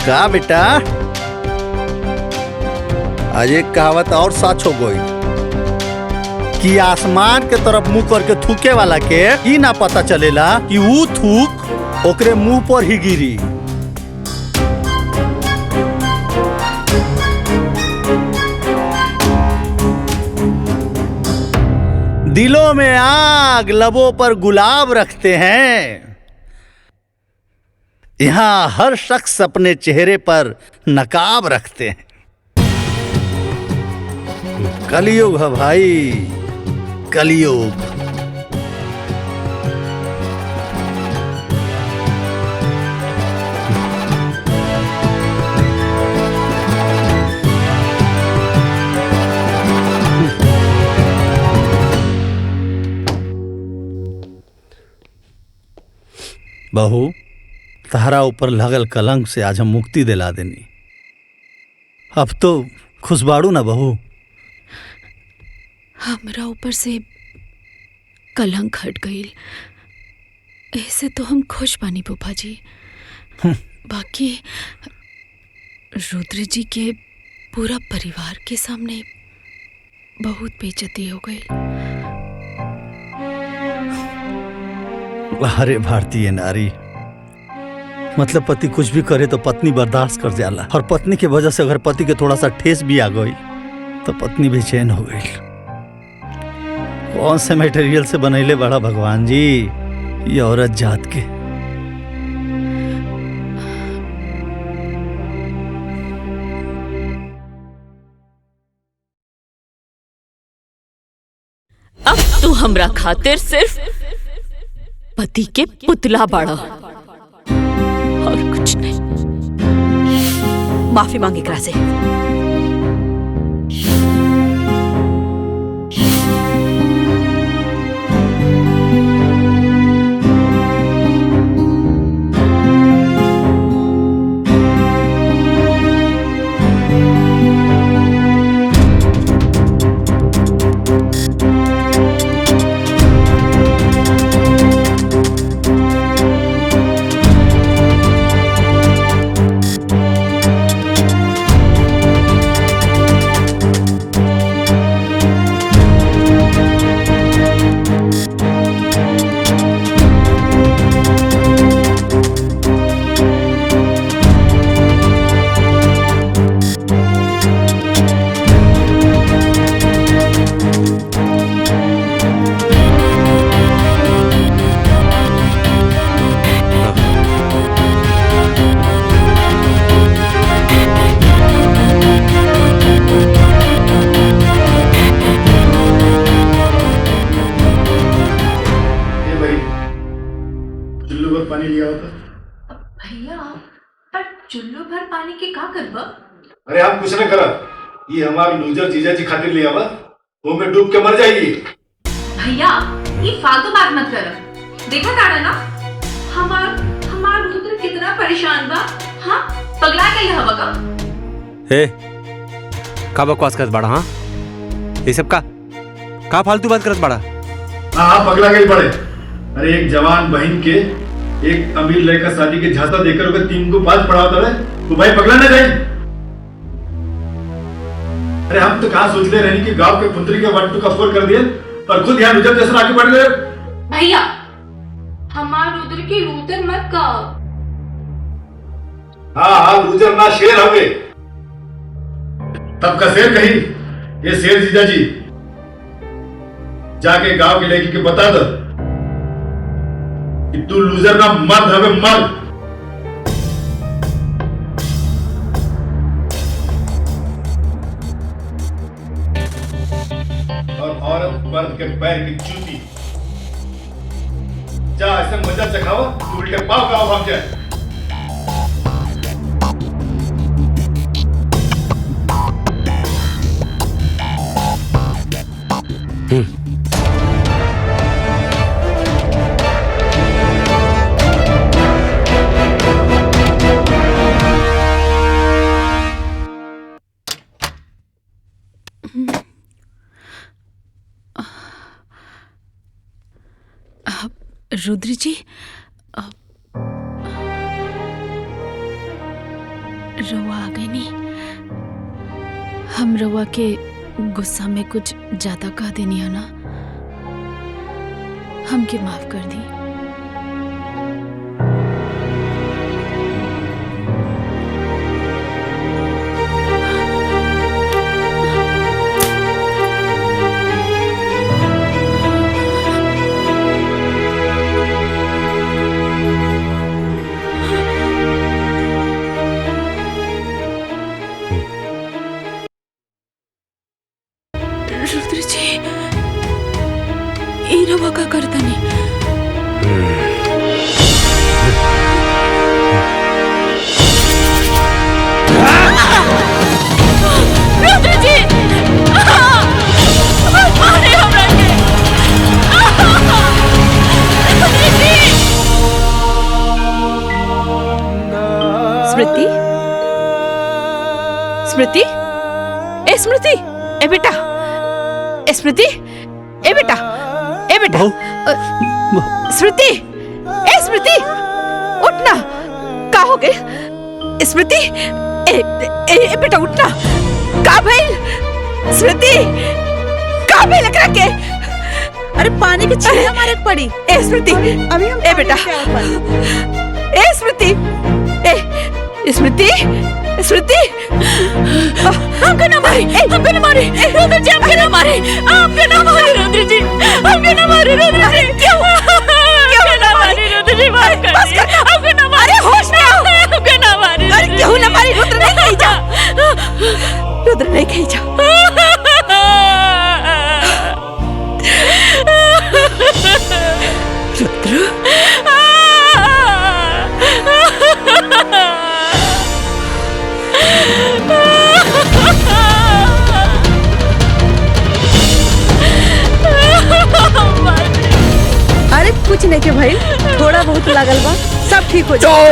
का बेटा, आज एक कहावत और सच हो गई कि आसमान के तरफ मुंह करके थूके वाला के ई ना पता चलेला कि वो थूक ओकरे मुंह पर ही गिरी। दिलों में आग, लबों पर गुलाब रखते हैं। यहाँ हर शख्स अपने चेहरे पर नकाब रखते हैं। कलयुग है भाई, कलयुग। बहू, तहरा ऊपर लगल कलंक से आज हम मुक्ति दिला देनी। अब तो खुश बाड़ू ना बहू? हमरा ऊपर से कलंक हट गई, ऐसे तो हम खुश बानी फूफा जी। बाकी रुद्र जी के पूरा परिवार के सामने बहुत बेइज्जती हो गई। अरे भारतीय नारी, मतलब पति कुछ भी करे तो पत्नी बर्दाश्त कर जाला, और पत्नी की वजह से अगर पति के थोड़ा सा ठेस भी आ गई तो पत्नी बेचैन हो गई। कौन से मटेरियल से बनैले बड़ा भगवान जी ये औरत जात के। अब तू हमरा खातिर सिर्फ पति के पुतला बाड़ा और कुछ नहीं। माफी मांगे एकरा से। पानी लिया होता भैया, पर चुल्लू भर पानी के का करबा? अरे आप कुछ न करा, ये हमार लूजर जीजा जी खातिर लिया बा, वो में डूब के मर जाएगी। भैया ये फालतू बात मत कर। देखा ताड़ा ना हमार रुद्र कितना परेशान बा। हाँ पगला गई हवा का। हे का बकवास करत बड़ा? हाँ ये सब का फालतू बात करत बड़ा? हाँ पगला गई पड़े। अरे एक जवान बहन के एक अमीर लड़का शादी के झांसा देकर उसे 3 को 5 पढ़ाता है तो भाई पगला ना जाए। अरे हम तो कहाँ सोच ले रहे कि गांव के पुत्री के 1 2 का स्कोर कर दिए पर खुद यहाँ रुद्र जैसा आगे बढ़ गए। भैया हमार रुद्र की लूतर मत कहो। हाँ रुद्र ना शेर हो गए। तब का शेर कही ये शेर जीजा जी जाके गांव के लड़की के बता दो कि तू लूजर ना मर्द हवे मर्द। और औरत मर्द के पैर की जूती। जा ऐसा मजा चखावा तू उल्टे पाव का भाग जाए। रुद्र जी, रवा आ गई नहीं। हम रवा के गुस्सा में कुछ ज्यादा कह देनी है ना, हमके माफ कर दी। रुद्र जी, ये रवा का करता नहीं। रुद्र जी, मारे हमरा के। स्मृति, स्मृति, ए स्मृति, ए बेटा, ए स्मृति, ए बेटा, ए बेटा, स्मृति, ए स्मृति, उठना। का हो गए स्मृति? ए बेटा उठना। का भइल स्मृति? का भइल एकरा के? अरे पानी के छींटे मारे के पड़ी। ए स्मृति, अभी हम ए बेटा, ए स्मृति, ए स्मृति, स्मृति, हमको ना मारे, हमको ना मारे, रुद्र जी हमको ना मारे, हमको ना मारे रुद्र जी, हमको ना मारे रुद्र जी। क्यों ना मारे रुद्र जी? मार कर बस कर, हमको ना मारे, होश में आओ, हमको ना मारे। अरे क्यों ना मारे? रुद्र नहीं कहीं जा, रुद्र नहीं कहीं जा। रुद्र, अरे कुछ नहीं के भाई, थोड़ा बहुत लागल बा, सब ठीक हो जाए।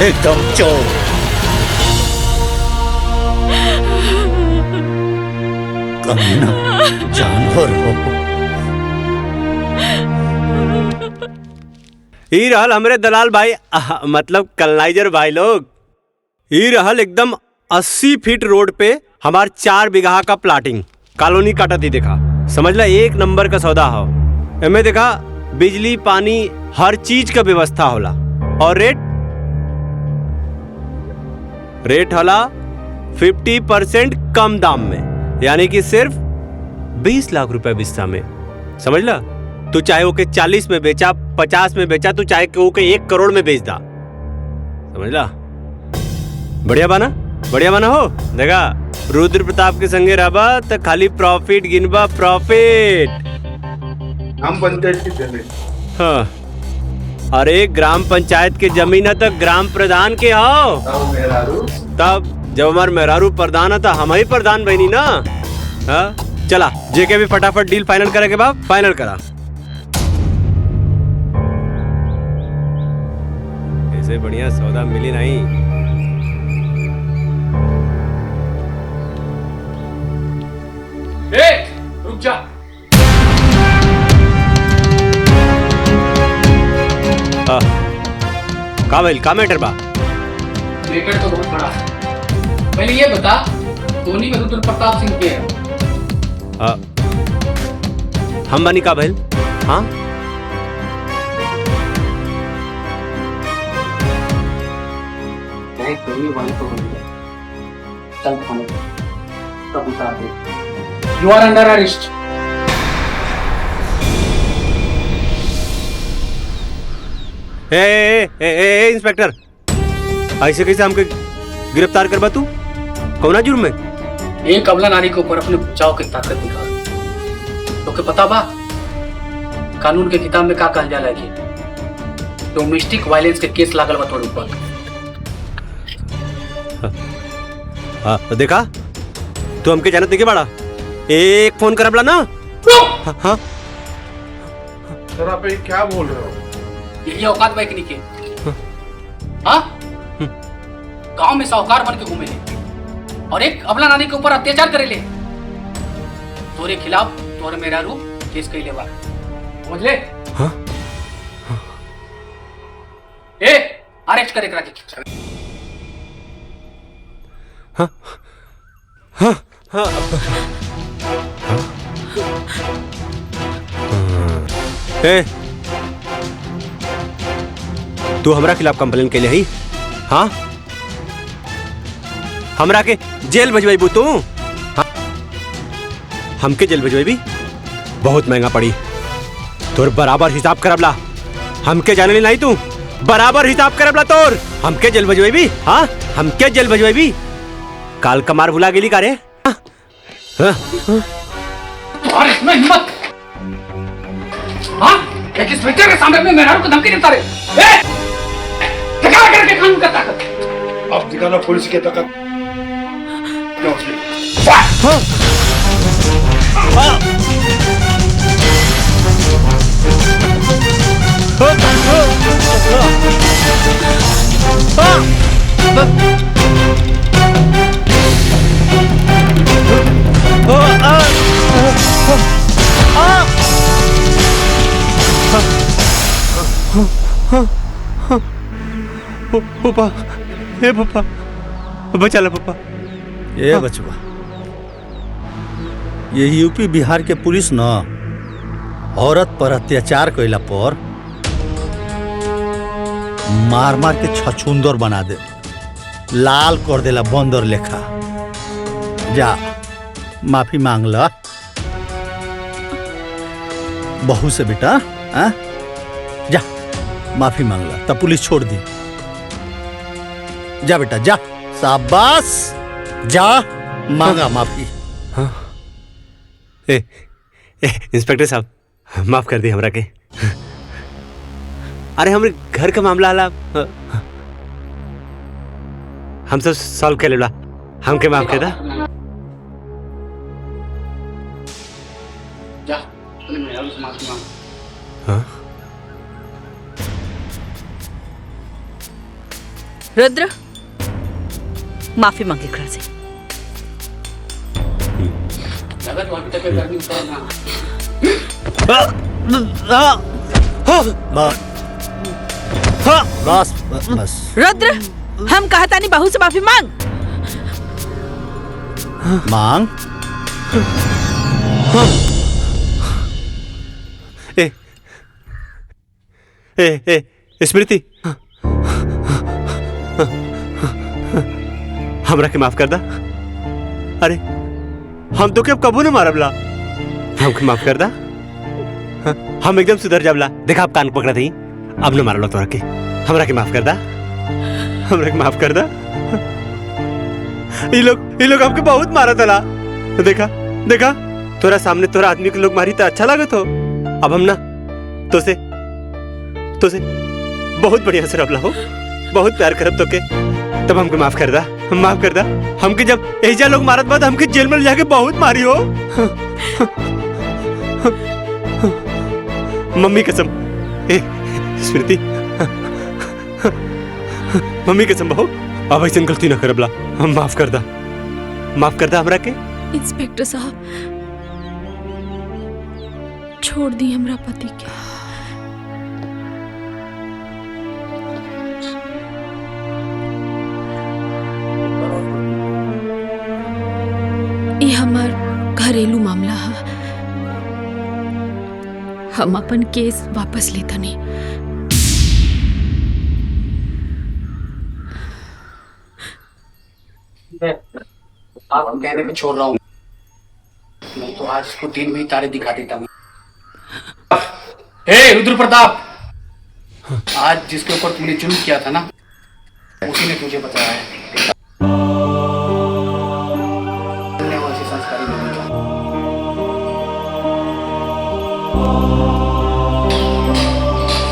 एकदम चोर। कमीना जानवर हो। ई रहल हमरे दलाल भाई, मतलब कलनाइजर भाई लोग। ई रहल एकदम 80 फीट रोड पे हमार 4 बीघा का प्लाटिंग कॉलोनी काटा थी। देखा, समझला, एक नंबर का सौदा हो। एमे देखा, बिजली पानी हर चीज का व्यवस्था होला। और रेट होला 50% कम दाम में, यानी कि सिर्फ 20 लाख रुपए बिस्सा में। समझला, तू चाहे ओके 40 में बेचा, 50 में बेचा, तू चाहे ओके 1 करोड़ में बेच दा। समझला, बढ़िया बना, बढ़िया बना हो। देखा, रुद्र प्रताप के संगे रहबा तो खाली प्रॉफिट गिनबा, प्रॉफिट। हम पंचायत की जमीन। हाँ, अरे ग्राम पंचायत के जमीन है तो ग्राम प्रधान के हो। तब जब हमार मेहरारू प्रधान है तो हम ही प्रधान बनी ना। हाँ, चला जेके भी फटाफट डील फाइनल करे के बाद फाइनल करा। ऐसे बढ़िया सौदा मिली नहीं। रुक जा। का भइल, का मैटर बा? मैटर तो बहुत बड़ा है। पहले ये बता, धोनी में रुद्र प्रताप सिंह के है? हम बनी का भइल? हाँ, चल थाने तब उतार दे। You are under arrest. ए इंस्पेक्टर, ऐसे कैसे हमके गिरफ्तार करबा तू? कौना जुर्म में? एक अबला नारी के ऊपर अपने बचाव की ताकत दिखा। तो के पता बा कानून के किताब में का कहल जाला कि डोमेस्टिक वायलेंस के केस लागल बा तोर ऊपर। हाँ, देखा, तू हमके जानत नहीं के बाड़ा। एक फोन करबला ना। हाँ, सर आप ये क्या बोल रहे हो? यही औकात बा एकनी के? हाँ, गांव में साहूकार बन के घूमेले और एक अबला नानी के ऊपर अत्याचार करेले। तोरे खिलाफ तोरे मेहरारू केस कइले बा। समझ ले। हाँ? ए अरेस्ट करे करा के। हाँ हाँ हाँ ए तू हमरा खिलाफ कंप्लेन के लिए ही हाँ हमरा के जेल भेजवाई तू हाँ? हमके जेल भेजवाई बहुत महंगा पड़ी तोर बराबर हिसाब करबला हमके जाने नहीं तू बराबर हिसाब करबला तोर हमके जेल भेजवाई हाँ हमके जेल भेजवाई काल कमार भुला गेली का रे हाँ? हाँ? और इसमें हिम्मत हाँ एक इंस्पेक्टर के सामने में मेहरारू को धमकी देता रे ए दिखा करके कानून का ताकत अब दिखाना पुलिस की ताकत पापा हे पापा बचा ला पापा ए बचवा ये यूपी बिहार के पुलिस न औरत पर अत्याचार कैला पर मार मार के छछुंदर बना दे लाल कर देला बंदर लेखा जा माफी मांग ला बहू से बेटा आ? जा माफी मांग ला तब पुलिस छोड़ दी जा बेटा जा शाबाश जा मांगा माफी हाँ? इंस्पेक्टर साहब माफ कर दी हमरा के अरे हमरे घर का मामला आला हम सब सॉल्व कर लेला हमके माफ कर दा जा अपने मेहरारू से माफी मांग हाँ? रुद्र माफी मांगे घर से ज्यादा तो अभी तक गर्मी उतारना बस बस बस रुद्र हम कहता नहीं बहू से माफी मांग मांग ए ए ए स्मृति हमरा के माफ कर दा अरे हम तो के अब कबू न मारबला हमके माफ कर दा हम एकदम सुधर जाबला देखा आप कान पकड़ा थी अब न मारला तोरा के हमरा के माफ कर दा हमरा के माफ कर दा ये लोग हमके बहुत मारा तला देखा देखा तोरा सामने तोरा आदमी के लोग मारी तो अच्छा लागत हो अब हम ना तो से बहुत बढ़िया से रबला हो बहुत प्यार करब तो के तब हमके माफ कर दा हमके जब एजा लोग मारत बाद हमके जेल में जाके बहुत मारी हो मम्मी कसम ए स्मृति मम्मी कसम बहू अब ऐसे गलती ना करबला हम माफ कर दा हमरा के इंस्पेक्टर साहब छोड़ दी हमरा पति के ये हमार घरेलू मामला है हम अपन केस वापस लेता नहीं आप कहने में छोड़ रहा हूँ मैं तो आज इसको दिन में ही तारे दिखा देता हूँ हे रुद्र प्रताप आज जिसके ऊपर तुमने जुल्म किया था ना उसी ने तुझे बताया है तुमने वो ऐसी संस्कारी नहीं किया।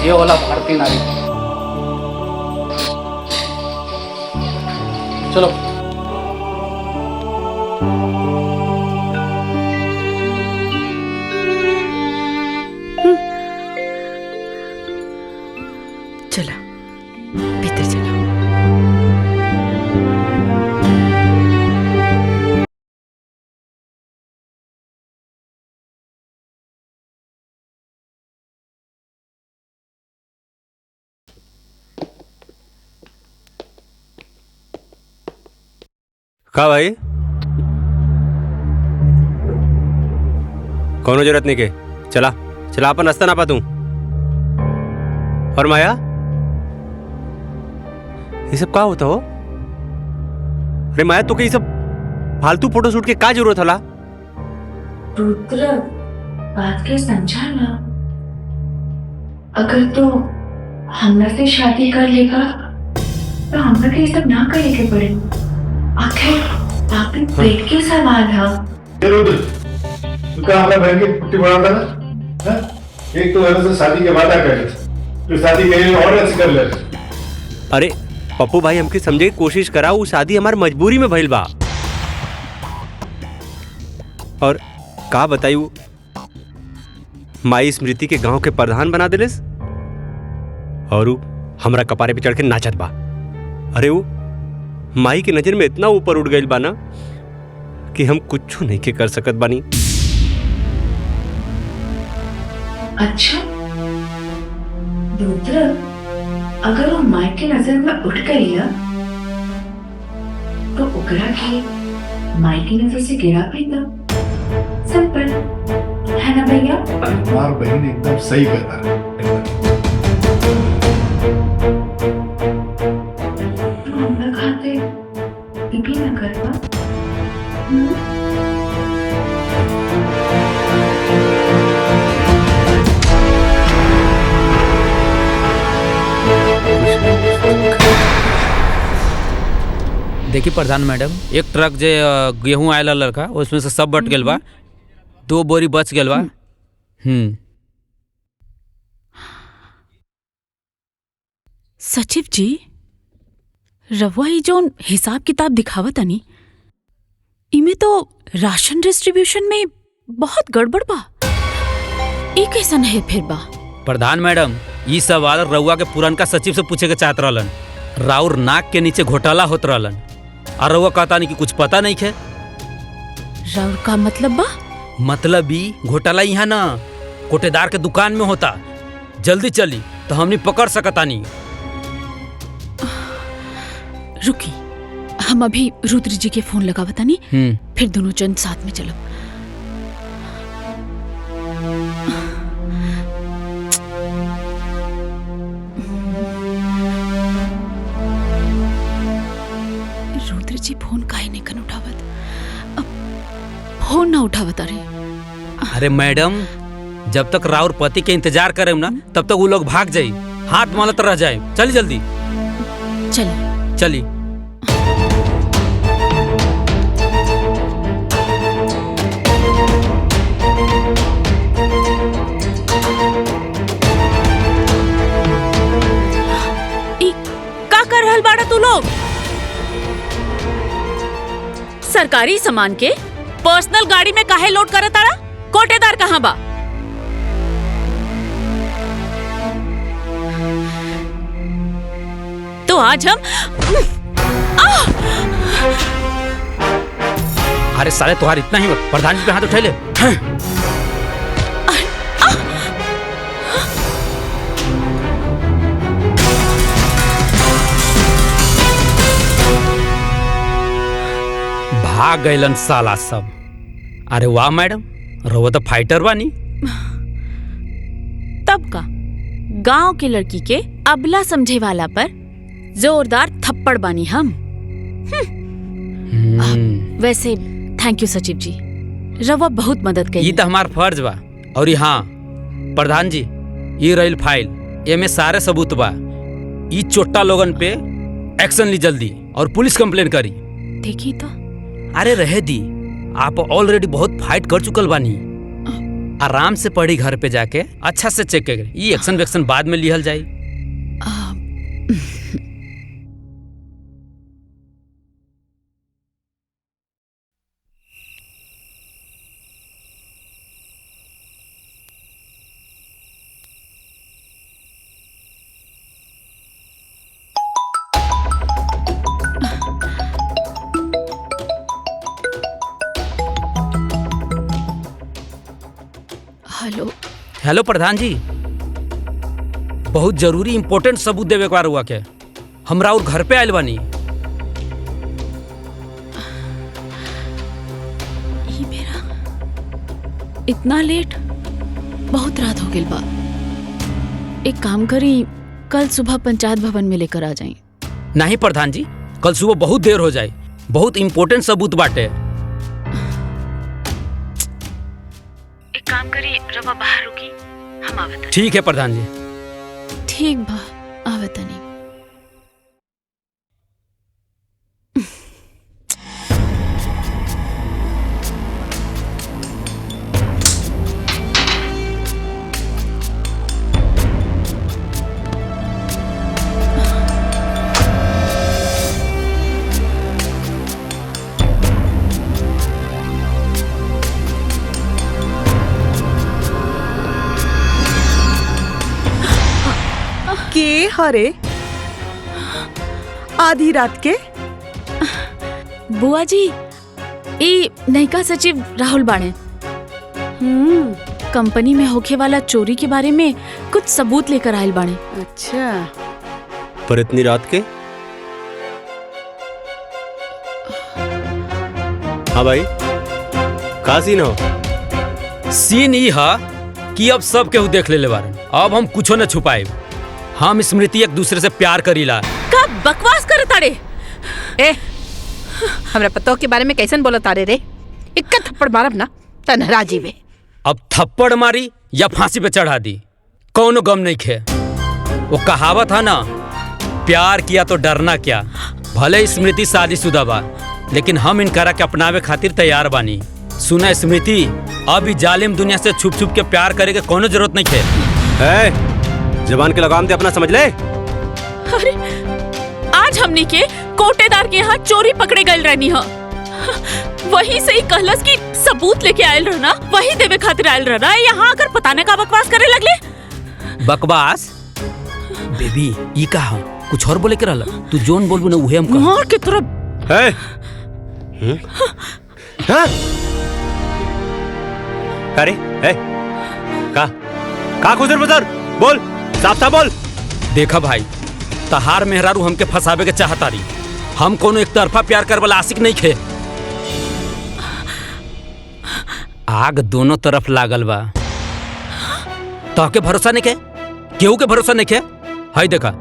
ये वाला भारतीय नारी चलो का भाई? कोनो जरूरत नहीं के, चला चला अपन रास्ता ना पा तू। और माया, ये सब का होता हो? अरे माया, तो ये सब फालतू फोटो शूट के का जरूरत हला? रुद्र, बात के समझा ना। अगर तो हमरा से शादी कर लेगा तो हमरा के ये सब ना करे के पड़े। आखिर आपके पेट के सवाल है। ये रुद्र, तू क्या हमारे बहन की पुट्टी बनाता ना? हाँ? एक तो वजह से शादी के वादा कर ले, फिर शादी के लिए और ऐसे कर ले। अरे पप्पू भाई, हमके समझे की कोशिश करा, वो शादी हमारी मजबूरी में भइल बा। और का बतायू, माई स्मृति के गांव के प्रधान बना दिलिस और उ हमरा कपारे पे चढ़ के नाचत बा। अरे वो माई के नजर में इतना ऊपर उठ गइल बा ना कि हम कुछ नहीं के कर सकत बानी। अच्छा रुद्र, अगर वो माई के नजर में उठ गई ना तो ओकरा के माई की नजर से गिरा देगा। सिंपल है ना भैया? तुम्हार बहन एकदम सही कहता है। तो हम लोग खाते भी ना करवा। देखी प्रधान मैडम, एक ट्रक जे गेहूं आयल लड़का, उसमें से सब बट गेल बा, 2 बोरी बच गेल बा। सचिव जी, रवा ही जोन हिसाब किताब दिखावत आनी, इमे तो राशन डिस्ट्रीब्यूशन में बहुत गड़बड़ बा। ई कैसन है फिर बा? प्रधान मैडम, ई सवाल रउआ के पुरनका सचिव से पूछे के चाहत रहलन। राउर नाक के नीचे घोटाला होत रहलन और रउआ कहता नहीं कि कुछ पता नहीं है। राउर का मतलब बा? मतलब ई घोटाला यहाँ ना कोटेदार के दुकान में होता। जल्दी चली तो हमनी पकड़ सकता नहीं। रुकी, हम अभी रुद्र जी के फोन लगा बतानी, फिर दोनों जन साथ में चलो। रुद्र जी फोन काहे नहीं कन उठावत? अब फोन ना उठावत। अरे मैडम, जब तक राउर पति के इंतजार करे ना तब तक वो लोग भाग जाये, हाथ मालत रह जाए। चली जल्दी चली चली। का कर रहल बाड़ा तू लोग? सरकारी सामान के पर्सनल गाड़ी में काहे लोड करत ताड़ा? कोटेदार कहाँ बा? तो आज हम अरे साले, तुम्हारा इतना ही प्रधान जी पे हाथ उठा ले। भाग गइलन साला सब। अरे वाह मैडम, रउआ तो फाइटर बानी। तब का गांव के लड़की के अबला समझे वाला पर जोरदार थप्पड़ बानी हम। वैसे थैंक यू सचिव जी, रवा बहुत मदद करी। ये तो हमार फर्ज बा। और हाँ प्रधान जी, ये रही फाइल, एमे सारे सबूत बा। ये चोट्टा लोगन पे एक्शन ली जल्दी और पुलिस कंप्लेन करी। देखी तो। अरे रहे दी, आप ऑलरेडी बहुत फाइट कर चुकल बानी। आराम से पढ़ी घर पे जाके अच्छा से चेक करें। ये एक्शन वेक्शन बाद में लिहल जाए। हेलो हेलो प्रधान जी, बहुत जरूरी इंपॉर्टेंट सबूत देवे के हुआ के हमरा और घर पे आयल बानी। इतना लेट? बहुत रात हो गई बा। एक काम करी, कल सुबह पंचायत भवन में लेकर आ जाए। नहीं प्रधान जी, कल सुबह बहुत देर हो जाए, बहुत इम्पोर्टेंट सबूत बाटे। एक काम करी, रवा बाहर रुकी, हम आवत। ठीक है प्रधान जी। ठीक बा, आवत नहीं। के हरे आधी रात के? बुआ जी, ई नयिका सचिव राहुल बाणे। कंपनी में होखे वाला चोरी के बारे में कुछ सबूत लेकर आयल बाणे। अच्छा, पर इतनी रात के? हाँ भाई, का सीन हो? सीन ई है कि अब सब केहू देख ले बारन, अब हम कुछो न छुपाए। हम स्मृति एक दूसरे से प्यार करीला। का बकवास करे तारे? ए, हमरा पतो के बारे में कैसन बोला तारे रे? इक्का थप्पड़ मारब ना तनहरा जीवे। अब थप्पड़ मारी या फांसी पे चढ़ा दी, कौनो गम नहीं खे। वो कहावत है ना, प्यार किया तो डरना क्या। भले स्मृति शादीशुदा बा, लेकिन हम इनकरा के अपनावे खातिर तैयार बानी। सुना स्मृति, अब इस जालिम दुनिया से छुप छुप के प्यार करे के कोनो जरूरत नहीं खे। जबान के लगाम ते अपना समझ ले। अरे, आज हमने के कोटेदार के यहाँ चोरी पकड़े गए रहनी है। वही से ही कहलस कि सबूत लेके आयल रहना, वही देवे खातिर आयल रहना। यहाँ आकर पता न का बकवास करे लगले। बकवास? बेबी, ई कहा कुछ और बोले के रहला? तू जोन बोलबू ना उहे हम कह। मार के तरफ। अरे, का खुजर बुजर बोल, साफ साफ बोल। देखा भाई, तहार मेहरारू हमके फंसावे के चाहता रही। हम कोनो एक तरफा प्यार कर वाला आशिक नहीं खे। आग दोनों तरफ लागल बा। तहके भरोसा नहीं के? केहू के भरोसा नहीं के? हाय देखा,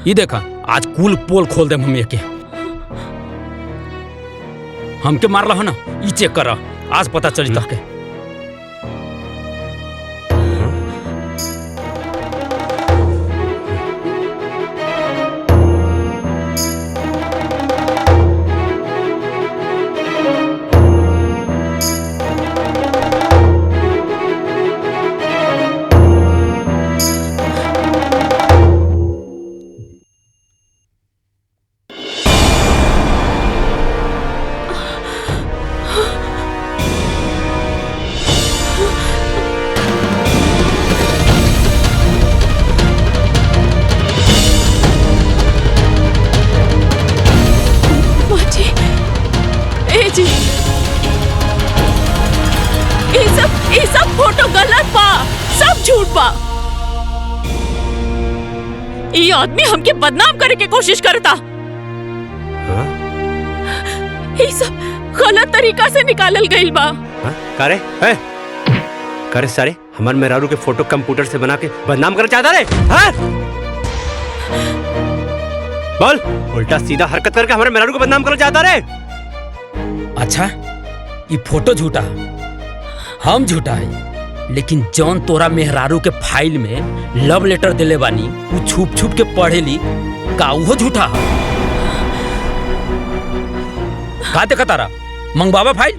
ये देखा, आज कुल पोल खोल दे हम के। हमके मारला हो ना, ई चेक कर, आज पता चली तहके। ये सब फोटो गलत बा, सब झूठ बा। ये आदमी हमके बदनाम करे के कोशिश करता। ये सब गलत तरीका से निकालल गइल बा। करे करे सारे हमार मेहरारू के फोटो कंप्यूटर से बना के बदनाम करना चाहता रे? बोल, उल्टा सीधा हरकत करके हमारे मेहरारू को बदनाम करना चाहता रे? अच्छा, ये फोटो झूठा, हम झूठा है, लेकिन जौन तोरा मेहरारू के फाइल में लव लेटर दिले बानी, वो छुप छुप के पढ़ेली, का वो झूठा है? का देखा तारा? मंगवावा फाइल?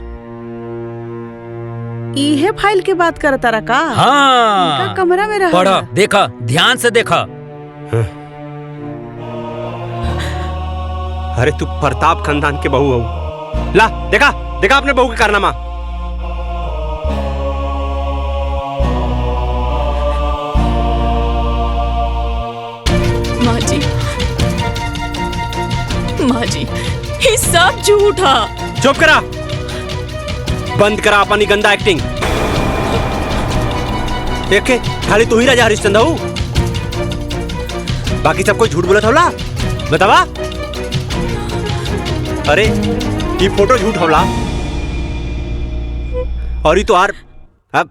इहे फाइल के बात करता रहा का? हाँ, कमरा में रहा। पढ़ा, देखा, ध्यान से देखा। अरे तू प्रताप खानदान के बहू हो। ला देखा, देखा अपने बहू के कारनामा। माँ जी, ये सब झूठा। चुप करा, बंद करा अपनी गंदा एक्टिंग। देखे, खाली तू ही राजा हरिश्चंद्र हो, बाकी सब कोई झूठ बोला था। बतावा। अरे ये फोटो झूठ होला, और ये तो आर अब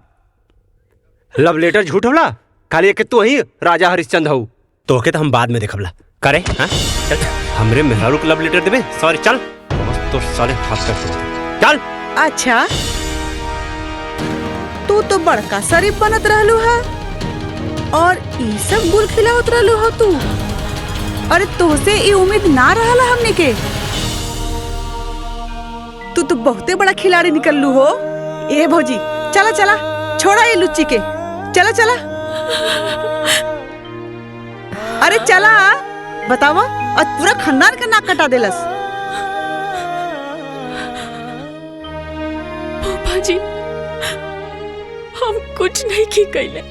लव लेटर झूठ होला? खाली एक तू ही राजा हरिश्चंद्र हऊ। तोके तो हम बाद में देखबला करे। हाँ चल हमरे मेहरारू को लव लेटर देबे। सॉरी चल बस तो साले हाथ कर चल। अच्छा तू तो बड़का शरीफ बनत रहलू है और ई सब गुल खिलावत रहलू हो तू। अरे तोसे ई उम्मीद ना रहला हमने के। तू तो बहुते बड़ा खिलाड़ी निकललू हो। ए भौजी चला चला छोड़ा ये लुच्ची के। चला चला अरे चला बतावा। और पूरा खानदान का नाक कटा देलस। पापा जी हम कुछ नहीं की कैले।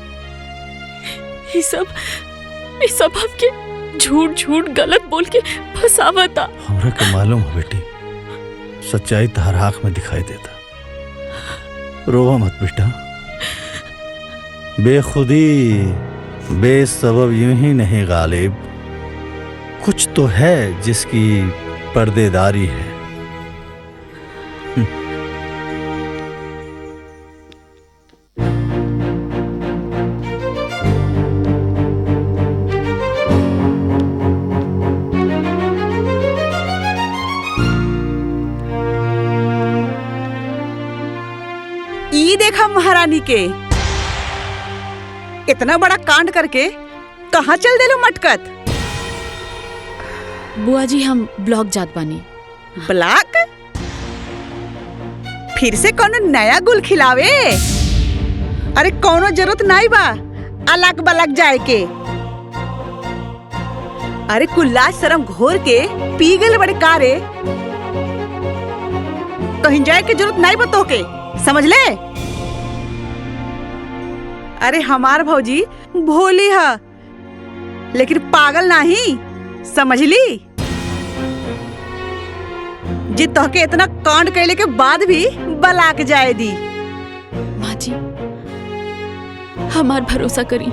ये सब आपके झूठ झूठ गलत बोल के फसावता। हमरा के मालूम है बेटी, सच्चाई तहर आँख में दिखाई देता। रोवा मत बेटा। बेखुदी बेसबब यूं ही नहीं गालिब। कुछ तो है जिसकी पर्देदारी है। ई देखा महारानी के इतना बड़ा कांड करके कहाँ चल देलो मटकत। बुआ जी हम ब्लॉक जात बानी। ब्लॉक? फिर से कोनो नया गुल खिलावे? अरे कोनो जरूरत नहीं बा अलग बलग जाए के। अरे कुल्ला शर्म घोर के पी गए बड़े कारे। कहीं जाए के जरूरत नहीं बा तोके, समझ ले। अरे हमार भौजी भोली है लेकिन पागल नहीं, समझ ली। जी तोहके इतना कांड कैले के बाद भी बलाक जाए दी। माँ जी हमार भरोसा करी,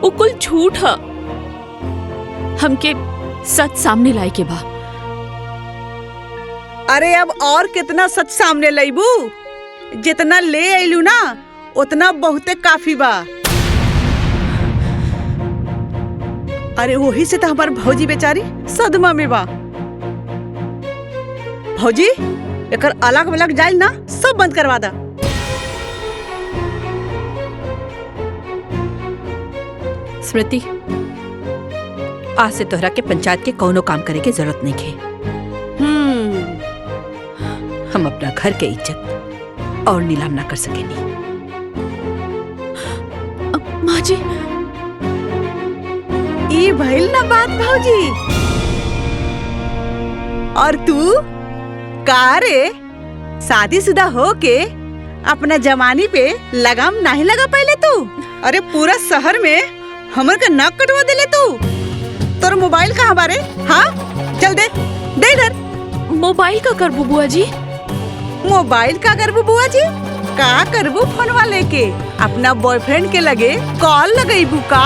वो कुल झूठ है। हमके सच सामने लाए के बा। अरे अब और कितना सच सामने लाइबू? जितना ले आइलू ना उतना बहुते काफी बा। अरे वही से तो हमार भौजी बेचारी सदमा में बा। भौजी एकर अलग अलग जाइल ना सब बंद करवा दा। स्मृति आज से तोहरा के पंचायत के कोनो काम करे के जरूरत नहीं है। हम अपना घर के इज्जत और नीलाम ना कर सकेनी। माँ जी ई भइल ना बात भौजी। और तू का रे शादीशुदा हो के अपना जवानी पे लगाम नहीं लगा पहले तू? अरे पूरा शहर में हमर का नाक कटवा देले तू। तोर मोबाइल कहाँ बारे? हाँ चल दे दे इधर। मोबाइल का करबू बुआ जी? मोबाइल का करबू बुआ जी? का करबू फोनवा लेके अपना बॉयफ्रेंड के लगे कॉल लगेबू का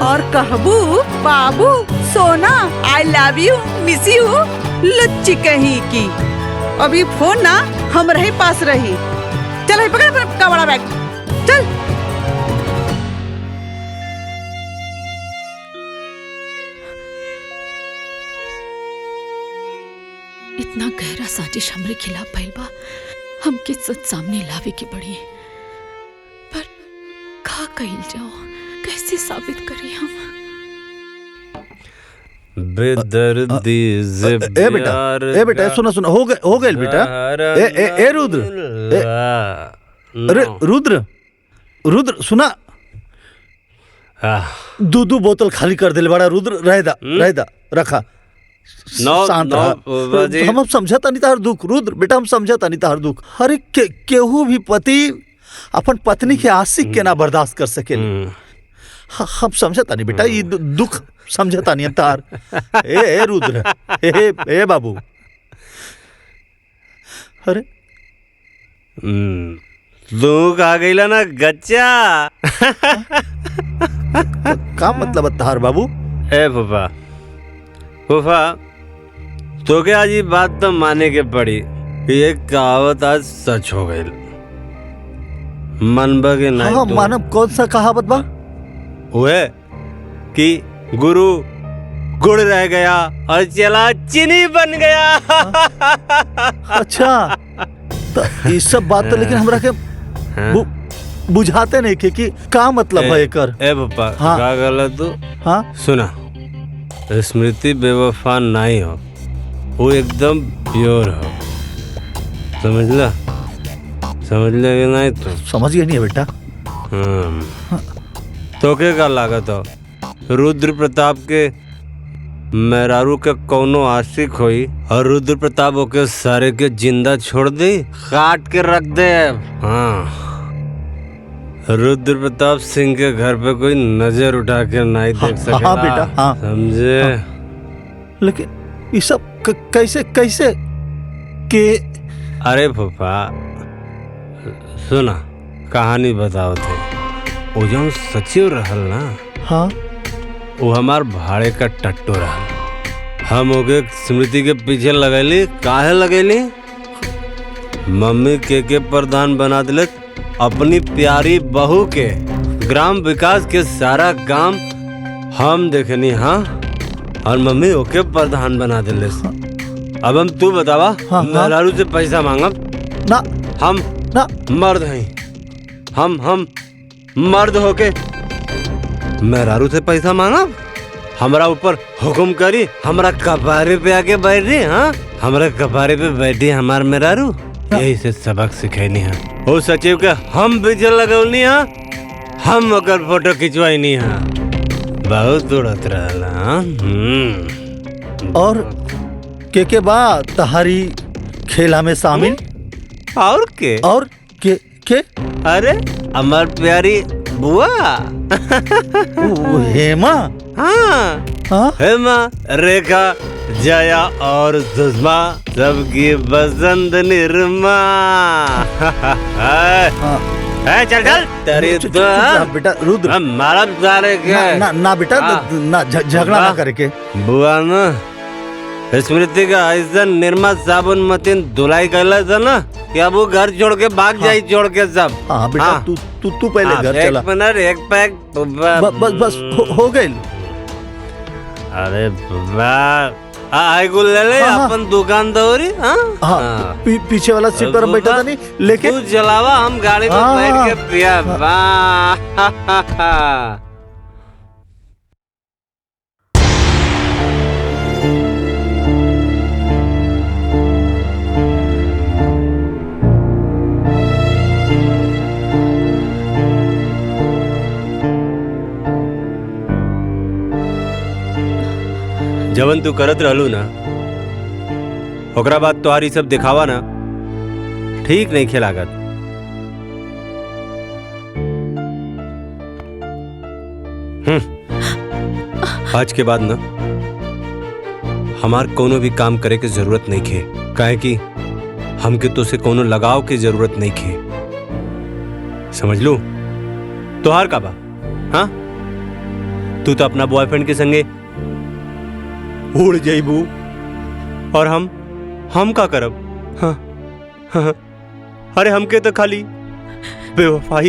और कहबू बाबू सोना I love you miss you लुच्ची कहीं की। अभी फोन ना हम रहे पास रही। चल पकड़ अपना बड़ा बैग चल। इतना गहरा साजिश हमरे खिलाफ भइल बा, हमके सच सामने लावे के पड़ी। पर का कइल जाओ, कैसे साबित करी हम? बेदर्दी से ए बेटा सुना हो गए बेटा। ए रुद्र अरे रुद्र सुना। दो बोतल खाली कर दिल बड़ा रुद्र। रहदा रखा शांत। हम समझता नहीं तार दुख रुद्र बेटा, हम समझता नहीं तार दुख। अरे केहू भी पति अपन पत्नी के आशिक के ना बर्दाश्त कर सके। हम समझता नहीं बेटा, ये दुख समझता नहीं तार। ए रुद्र ए बाबू। अरे लोग आ गईला ना गच्चा। का मतलब तार बाबू? ए फूफा तो क्या आज ये बात तो माने के पड़ी। ये कहावत आज सच हो गई। मनबा के नहीं हाँ तू? मानव कौन सा कहावत बा? वो है कि गुरु गुड़ रह गया और चला चीनी बन गया। अच्छा तो ये सब बात तो लेकिन हमरा के बुझाते नहीं कि का मतलब है एकर। ए पप्पा हाँ। का गलत तू? हाँ सुना, स्मृति बेवफा नहीं हो, वो एकदम प्योर हो, समझला? समझ ले कि नहीं तू? समझ गया नहीं है बेटा। तो के का लागत हो रुद्र प्रताप के मेहरारू के कौनो आशिक होई और रुद्र प्रताप ओके सारे के जिंदा छोड़ दे, काट के रख दे। हाँ, रुद्र प्रताप सिंह के घर पे कोई नजर उठा के नहीं देख सकेला। हाँ बेटा, हाँ। समझे? लेकिन ये सब कैसे कैसे के? अरे फूफा सुना, कहानी बताओ थे। वो जो सचिव रहल ना, हाँ, वो हमार भाड़े का टट्टू रहल। हम ओके स्मृति के पीछे लगैली। काहे लगैली? मम्मी के प्रधान बना दिले अपनी प्यारी बहू के। ग्राम विकास के सारा काम हम देखनी। हाँ, और मम्मी ओके प्रधान बना दिले। अब हम तू बतावा, मेहरारू से पैसा मांगब ना? हम ना मर्द हैं, हम मर्द होके मेहरारू से पैसा मांगब? हमरा ऊपर हुक्म करी, हमरा कपारे पे आके बैठ रही। हाँ, हमरा कपारे पे बैठी हमार मेहरारू। यही से सबक सिखैनी है। ओ सचिव के हम पीछे लगौनी है, हम ओकर फोटो खिंचवाइनी है। बहुत उड़त रहला। और के बाद तहारी खेला में शामिल? और के? और के? अरे हमार प्यारी बुआ हेमा। हाँ, हाँ? हेमा, रेखा, जया और सुषमा सबकी बसंत निर्मा। चल चल तेरी बेटा रुद्र हमारा सारे के ना बेटा, ना झगड़ा ना करके। बुआ ना स्मृति का ऐसा निर्मा साबुन मतीन धुलाई कर था ना कि अब वो घर छोड़ के भाग जाई, छोड़ के सब। हाँ बेटा, तू पहले घर चला। एक मिनट, एक पैक बस हो गई। अरे आई गुल ले ले। अपन दुकान दौरी। हाँ, पीछे वाला सीट पर बैठा था नहीं, लेकिन तू चलावा, हम गाड़ी में बैठ के पिया। जवन तू करत रहलू ना, ओकरा बाद तोहारी सब दिखावा ना ठीक नहीं खेलागत। आज के बाद ना हमार कोनो भी काम करे के जरूरत नहीं खे, काहे कि हमके तो से कोनो लगाव की जरूरत नहीं खे। समझ लू? तोहार का बा? हाँ, तू तो अपना बॉयफ्रेंड के संगे उड़ जाइबू और हम का करब? हाँ, हाँ, अरे हमके तो खाली बेवफाई